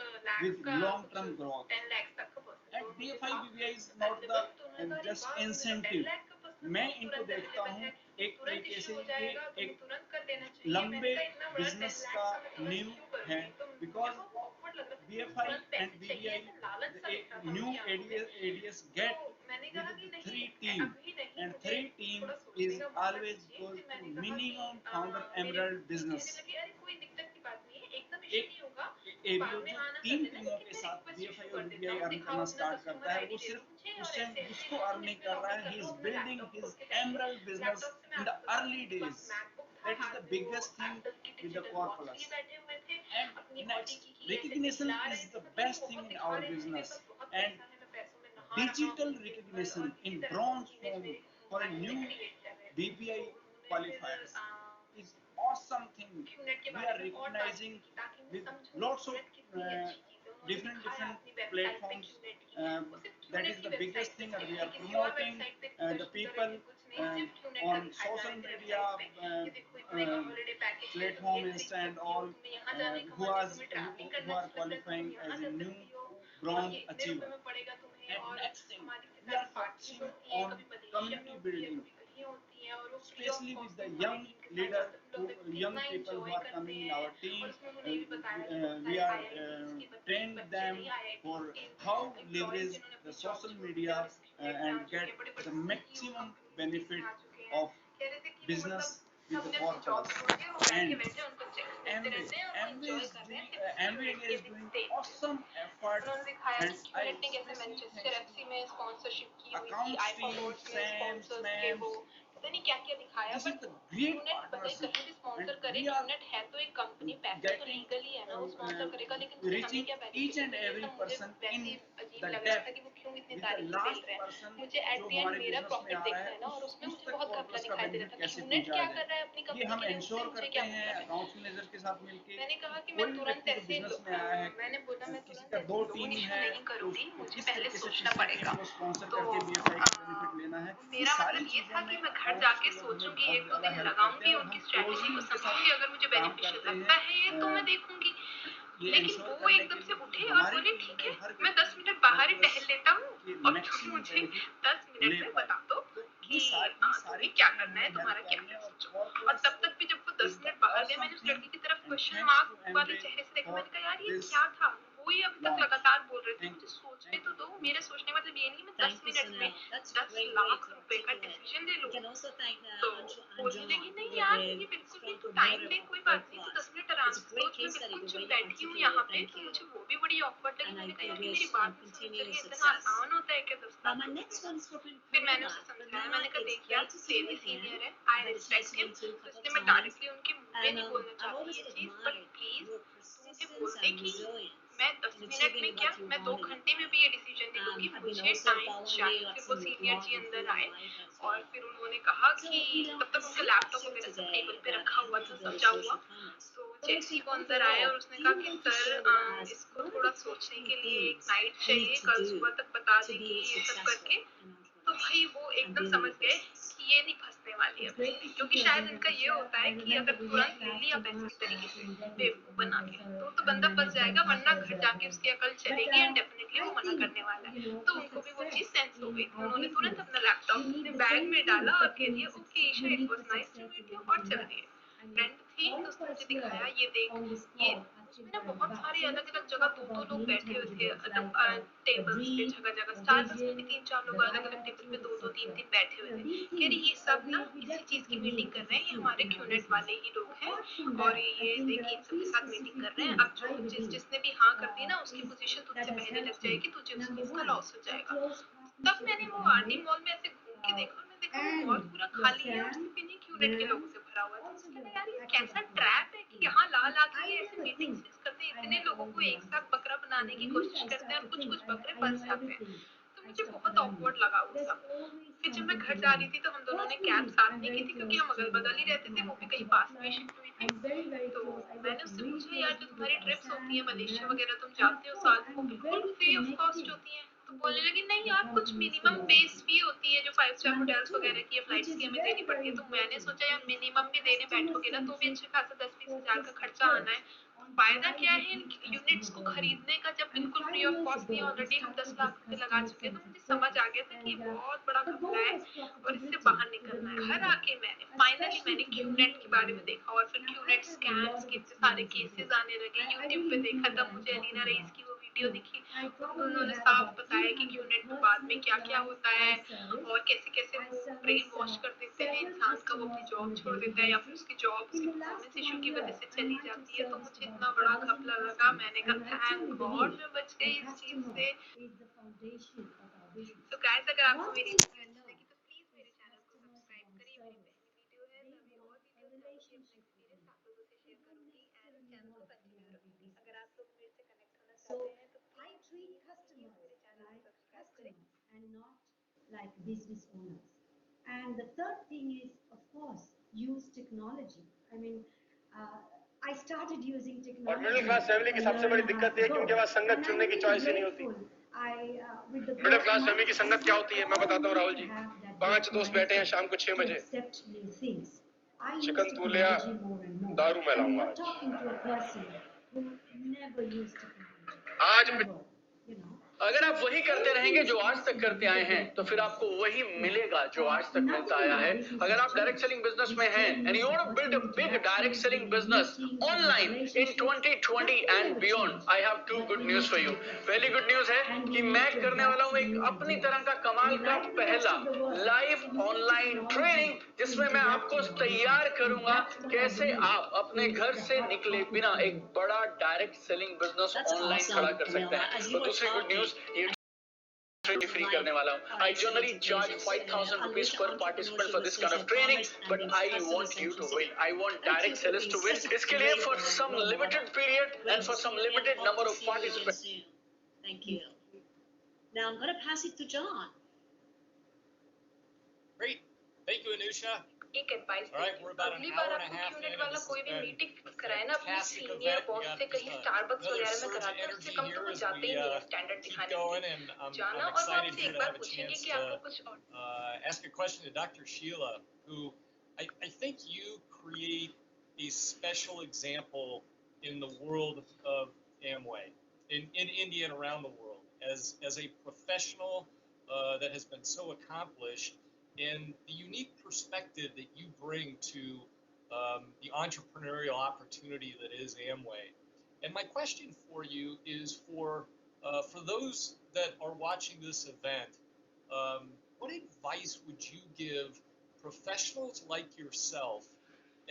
S15: with long-term growth. And BFI BBI is not the just incentive. मैं इनको देखता हूँ एक तरीके से ये एक लंबे बिजनेस का नींव है because BFI and BBI the new ADS get with the 3 team, and 3 team is always goes to minimum founder emerald business. एक जो 3 टीमों के साथ BFI और BBI अर्न करना स्टार्ट करता है वो सिर्फ उस टाइम उसको अर्न नहीं कर रहा है, he is building his emerald business in the early days. That is the biggest thing with the Core Plus. And next recognition is the best thing in our business, and digital recognition in bronze form for a new BPI qualifier is awesome thing. We are recognizing with lots of different platforms. That is the biggest thing, and we are promoting the people on social media platforms and all who are qualifying as a new bronze achiever. And next thing, we are focusing on community building, especially with the young leader, young people who are coming in our team. We are trained them for how leverage the social media and get the maximum benefit of business with the corporate. And Amway is doing awesome effort, and I especially thanks to accounts team, Sam, Ma'am. This is the great partnership, and we are getting reaching each and every person in the depth with the last person जो हमारे business में आ रहा है उस तक corpus का benefit कैसे पहुंचाया जाए, ये हम इंश्योर करते हैं अकाउंट्स मैनेजर के साथ मिलके। कोई भी व्यक्ति जो बिजनेस में आया है, किसी का 2 टीम है तो किस तरीके से किसी टीम को स्पॉन्सर करके बीएफआई का बेनिफिट लेना है, ये सारी चीजों में मैं घर जाके सोचूंगी, एक दो दिन लगाऊंगी, उनकी स्ट्रेटजी को समझूंगी, अगर मुझे बेनिफिशियल लगता है तो मैं देखूंगी। लेकिन वो एकदम से उठे और बोले ठीक है मैं 10 मिनट बाहर ही टहल लेता हूँ और तुम मुझे 10 मिनट में बता दो कि तुम्हें क्या करना है, तुम्हारा क्या है सोचो। और तब तक भी जब वो 10 मिनट बाहर गए, मैंने उस लड़की की तरफ क्वेश्चन मार्क वाले चेहरे से देखा, मैंने कहा यार ये क्या था, वो ही अभी तक लगातार बोल रहे थे, मुझे सोचने तो दो। मेरे सोचने मतलब ये नहीं मैं 10 मिनट में 10 लाख रुपए का डिसीजन ले लूँ। तो बोलने लगी नहीं यार ये बिल्कुल नहीं, तू टाइम ले, कोई बात नहीं, तू 10 मिनट आराम से सोच, मैं बिल्कुल चुप बैठी हूँ यहाँ पे। तो मुझे वो भी बड़ी ऑकवर्ड लगी, मैंने कहा यार मेरी बात नहीं सुनी, चलिए इतना आसान होता है क्या 10 लाख। फिर मैंने उसे समझाया, मैंने कहा देख यार तेरी सीनियर है, आई रिस्पेक्ट हिम, तो इसलिए मैं डायरेक्टली उनके मुंह में नहीं बोलना चाहती ये चीज, बट प्लीज तू मुझे बोल दे कि मैं 10 मिनट में क्या मैं 2 घंटे में भी ये डिसीजन ले लूंगी, मुझे टाइम चाहिए। फिर वो सीनियर जी अंदर आए और फिर उन्होंने कहा कि तब तक उनका लैपटॉप वगैरह सब टेबल पे रखा हुआ था सजा हुआ। तो जैसी वो अंदर आया और उसने कहा कि सर इसको थोड़ा सोचने के लिए एक नाइट चाहिए, कल सुबह तक बता देगी ये सब करके। तो भाई वो एकदम समझ गए कि ये नहीं फंसने वाली है, क्योंकि शायद इनका ये होता है कि अगर तुरंत ले लिया पैसे की तरीके से बेवकूफ बना के तो बंदा फंस जाएगा, वरना घर जाके उसकी अकल चलेगी एंड डेफिनेटली वो मना करने वाला है। तो उनको भी वो चीज सेंस हो गई, उन्होंने तुरंत अपना लैपटॉप अपने बैग में डाला और कह दिया okay Isha it was nice to meet you और चल दिए। फ्रेंड थी तो उसने मुझे दिखाया ये देख, ये उसमें ना बहुत सारे अलग अलग जगह दो दो लोग बैठे हुए थे, मतलब टेबल्स पे जगह जगह, स्टारबक्स में भी 3-4 लोग अलग अलग टेबल पे 2-2 3-3 बैठे हुए थे। कह रही ये सब ना इसी चीज की मीटिंग कर रहे हैं, ये हमारे क्यूनेट वाले ही लोग हैं और ये देखिए इन सबके साथ मीटिंग कर रहे हैं। अब जो जिसने भी हाँ कर दी ना उसकी पोजीशन तुझसे पहले लग जाएगी, तुझे उस चीज का लॉस हो जाएगा। तब मैंने वो आरडी मॉल में ऐसे घूम के देखा, मैं देखा वो मॉल पूरा खाली है और सिर्फ इन्हीं क्यूनेट के लोगों से भरा हुआ है। तो मुझे लगा यार ये कैसा ट्रैप है कि यहाँ ला ला के ये ऐसे मीटिंग्स फिक्स करते हैं, इतने लोगों को एक साथ बकरा बनाने की कोशिश करते हैं और कुछ कुछ बकरे फंस जाते हैं। तो मुझे बहुत ऑकवर्ड लगा वो सब। फिर जब मैं घर जा रही थी तो हम दोनों ने कैब साथ नहीं की थी, क्योंकि हम अगल बगल ही रहते थे, वो भी कहीं पास में शिफ्ट हुई थी। तो मैंने उससे पूछा यार जो तुम्हारी ट्रिप्स होती है मलेशिया वगैरह तुम जाते हो साथ में, वो बिल्कुल फ्री ऑफ कॉस्ट होती है। तो बोलने लगी नहीं यार कुछ मिनिमम बेस फी होती है जो 5 स्टार होटल्स वगैरह की फ्लाइट्स की हमें देनी पड़ती है। तो मैंने सोचा यार मिनिमम भी देने बैठोगे ना तो भी अच्छा खासा 10-20 हजार का खर्चा आना है, फायदा क्या है इन यूनिट्स को खरीदने का जब बिल्कुल फ्री ऑफ कॉस्ट नहीं, ऑलरेडी हम 10 लाख रुपए लगा चुके हैं। तो मुझे समझ आ गया था कि ये बहुत बड़ा घपला है और इससे बाहर निकलना है। घर आके मैंने फाइनली क्यूनेट के बारे में देखा और फिर क्यूनेट स्कैम्स के इतने सारे केसेस आने लगे, यूट्यूब पे देखा तब मुझे अलीना रईस की वो वीडियो दिखी, तो उन्होंने साफ बताया कि क्यूनेट में बाद में क्या क्या होता है और कैसे कैसे वो ब्रेन वॉश कर देते हैं इंसान का, वो अपनी जॉब छोड़ देता है या फिर उसकी जॉब उसकी परफॉर्मेंस इशू की वजह से चली जाती है। तो मुझे इतना बड़ा घपला लगा, मैंने कहा थैंक गॉड मैं बच गई इस चीज से। तो गाइस अगर आपको मेरी वीडियो अच्छी लगी तो प्लीज मेरे चैनल को सब्सक्राइब करिए। मेरी पहली वीडियो है, मैं अभी और वीडियोस डालूंगी अपने एक्सपीरियंस आप लोगों से शेयर करूंगी एंड चैनल को कंटिन्यू रखूंगी।
S12: So I treat customers like customers and not like business owners. And the third thing is, of course, use technology. I mean, I started using technology.
S17: और middle class family की सबसे बड़ी दिक्कत ये है कि उनके पास संगत चुनने की चॉइस ही नहीं होती। मिडिल क्लास फैमिली की संगत क्या होती है मैं बताता हूँ राहुल जी। 5 दोस्त बैठे हैं शाम को 6 बजे, चिकन तू ले आ, दारू मैं लाऊंगा आज। अगर आप वही करते रहेंगे जो आज तक करते आए हैं तो फिर आपको वही मिलेगा जो आज तक मिलता आया है। अगर आप डायरेक्ट सेलिंग बिजनेस में हैं and you want to build a big direct selling business online in 2020 and beyond, I have 2 good news for you. पहली गुड न्यूज है कि मैं करने वाला हूं एक अपनी तरह का कमाल का पहला लाइव ऑनलाइन ट्रेनिंग जिसमें मैं आपको तैयार करूंगा कैसे आप अपने घर से निकले बिना एक बड़ा डायरेक्ट सेलिंग बिजनेस ऑनलाइन खड़ा कर सकते हैं। तो दूसरी गुड न्यूज ये फ्री करने वाला हूं। I generally charge 5,000 rupees per participant for this kind of training, but I want you to win. I want direct sellers to win. इसके लिए for some limited period and for some limited number of participants.
S8: Thank you. Now I'm going to pass it to John.
S7: Great. Thank you, Anusha.
S16: एक advice
S7: All right, we're about an
S16: अगली
S7: hour
S16: bar
S7: and a
S16: आपको
S7: half
S16: QNet
S7: in, and
S16: वाला
S7: this
S16: कोई
S7: has
S16: भी
S7: been
S16: meeting fix कराए ना अपने
S7: fantastic
S16: senior
S7: event. We
S16: boss
S7: got
S16: से कहीं
S7: just
S16: स्टारबक्स
S7: another
S16: वगैरह में
S7: surge of
S16: कराते हैं उससे
S7: energy
S16: कम तो
S7: here
S16: वो
S7: as
S16: जाते
S7: we
S16: ही नहीं है स्टैंडर्ड
S7: keep
S16: दिखाने के
S7: going,
S16: लिए
S7: and
S16: जाना
S7: I'm
S16: और वो
S7: excited
S16: आपसे
S7: here
S16: एक
S7: to
S16: बार
S7: have a
S16: पूछेंगे
S7: chance
S16: कि
S7: to
S16: आपको कुछ और
S7: ask a question to Dr. Sheila, who I think you create a special example in the world of Amway, in India and around the world, as a professional that has been so accomplished, and the unique perspective that you bring to the entrepreneurial opportunity that is Amway. And my question for you is for those that are watching this event, what advice would you give professionals like yourself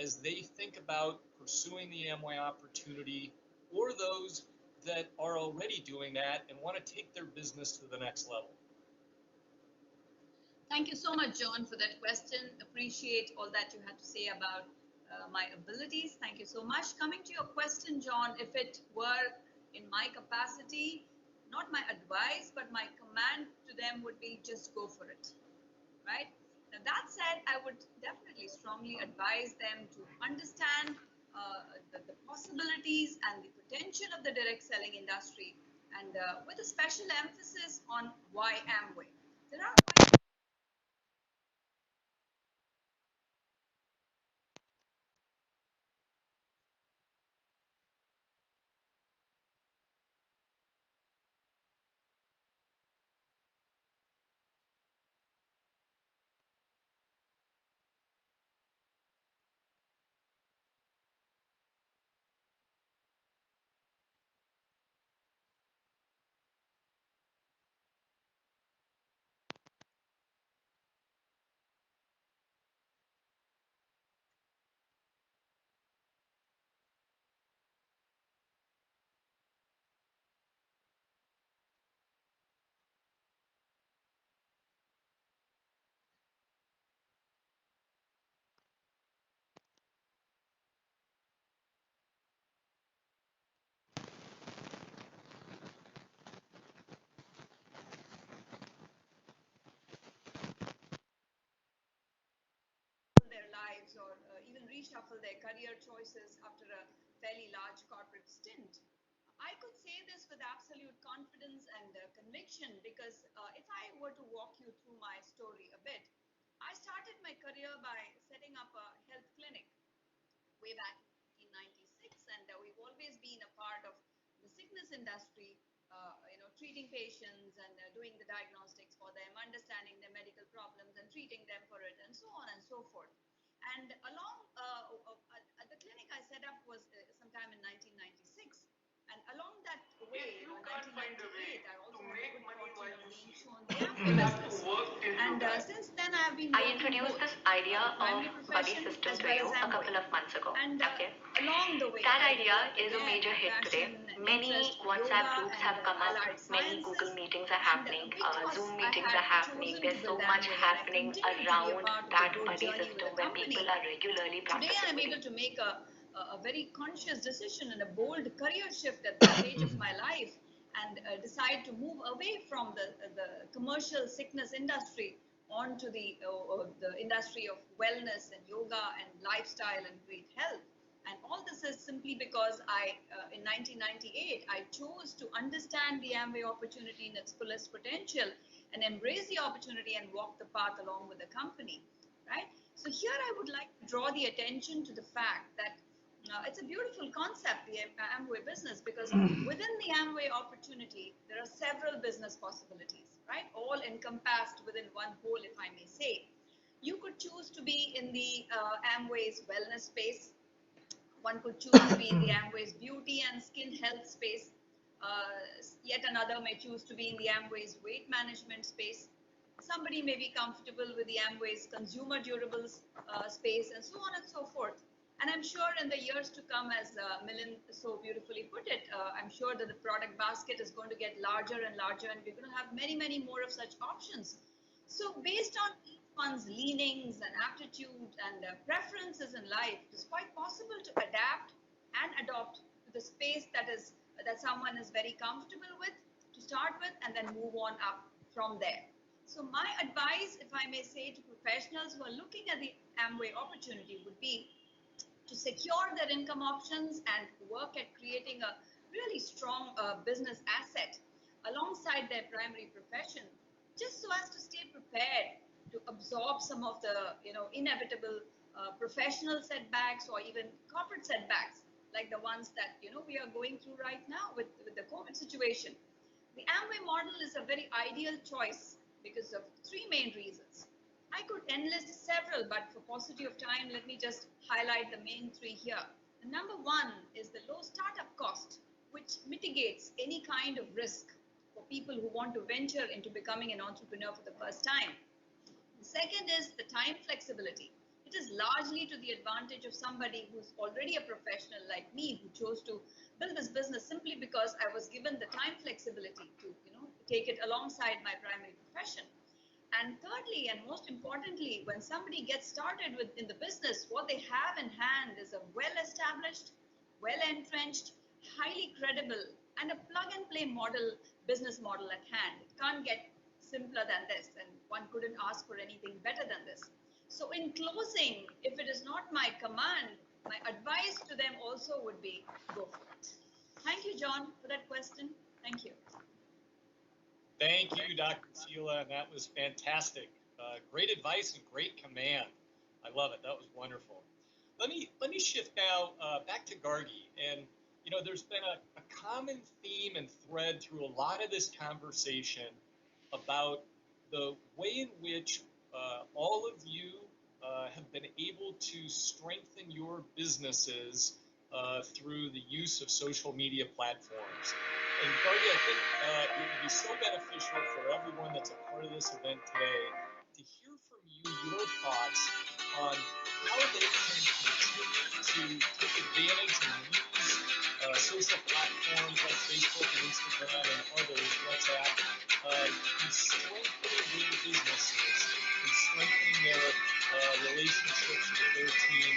S7: as they think about pursuing the Amway opportunity, or those that are already doing that and want to take their business to the next level?
S14: Thank you so much, John, for that question. Appreciate all that you had to say about my abilities. Thank you so much. Coming to your question, John, if it were in my capacity, not my advice, but my command to them would be just go for it, right? Now, that said, I would definitely strongly advise them to understand the possibilities and the potential of the direct selling industry, and with a special emphasis on why Amway. There are their lives, or even reshuffle their career choices after a fairly large corporate stint. I could say this with absolute confidence and conviction because if I were to walk you through my story a bit, I started my career by setting up a health clinic way back in 1996, and we've always been a part of the sickness industry, treating patients and doing the diagnostics for them, understanding their medical problems and treating them for it, and so on and so forth. And along the clinic I set up was sometime in 1996. And along that way, in 1998, I also had the good fortune of being shown the Amway business. And since then, I have been
S18: I introduced this idea of buddy system to you a couple of months ago.
S14: And
S18: okay.
S14: Along the way,
S18: That idea is a major hit today. Many WhatsApp groups have come up. Many Google meetings are happening. Zoom meetings are happening. There's so much happening around that buddy system where people are regularly
S14: today I'm
S18: participating.
S14: able to make a a very conscious decision and a bold career shift at this stage of my life, and decide to move away from the commercial sickness industry onto the industry of wellness and yoga and lifestyle and great health. And all this is simply because in 1998, I chose to understand the Amway opportunity in its fullest potential and embrace the opportunity and walk the path along with the company, right? So here I would like to draw the attention to the fact that it's a beautiful concept, the Amway business, because within the Amway opportunity, there are several business possibilities, right? All encompassed within one whole, if I may say. You could choose to be in the Amway's wellness space. One could choose to be in the Amway's beauty and skin health space. Yet another may choose to be in the Amway's weight management space. Somebody may be comfortable with the Amway's consumer durables space, and so on and so forth. And I'm sure in the years to come, as Milind so beautifully put it, I'm sure that the product basket is going to get larger and larger, and we're going to have many, many more of such options. So based on each one's leanings and aptitude and preferences in life, it is quite possible to adapt and adopt to the space that someone is very comfortable with to start with, and then move on up from there. So my advice, if I may say, to professionals who are looking at the Amway opportunity would be to secure their income options and work at creating a really strong business asset alongside their primary profession, just so as to stay prepared to absorb some of the inevitable professional setbacks or even corporate setbacks, like the ones that we are going through right now with the COVID situation. The Amway model is a very ideal choice because of three main reasons. I could enlist several, but for paucity of time, let me just highlight the main three here. The number one is the low startup cost, which mitigates any kind of risk for people who want to venture into becoming an entrepreneur for the first time. The second is the time flexibility. It is largely to the advantage of somebody who's already a professional like me, who chose to build this business simply because I was given the time flexibility to take it alongside my primary profession. And thirdly, and most importantly, when somebody gets started in the business, what they have in hand is a well-established, well-entrenched, highly credible, and a plug-and-play business model at hand. It can't get simpler than this, and one couldn't ask for anything better than this. So in closing, if it is not my command, my advice to them also would be, go for it. Thank you, John, for that question. Thank you.
S7: Thank you, Dr. Sheila, and that was fantastic. Great advice and great command. I love it. That was wonderful. Let me shift now back to Gargi. And there's been a common theme and thread through a lot of this conversation about the way in which all of you have been able to strengthen your businesses through the use of social media platforms. And Gargi, I think it would be so beneficial for everyone that's a part of this event today to hear from you your thoughts on how they can continue to take advantage and use social platforms like Facebook and Instagram and others, WhatsApp, in strengthening their businesses, in strengthening their relationships with their team,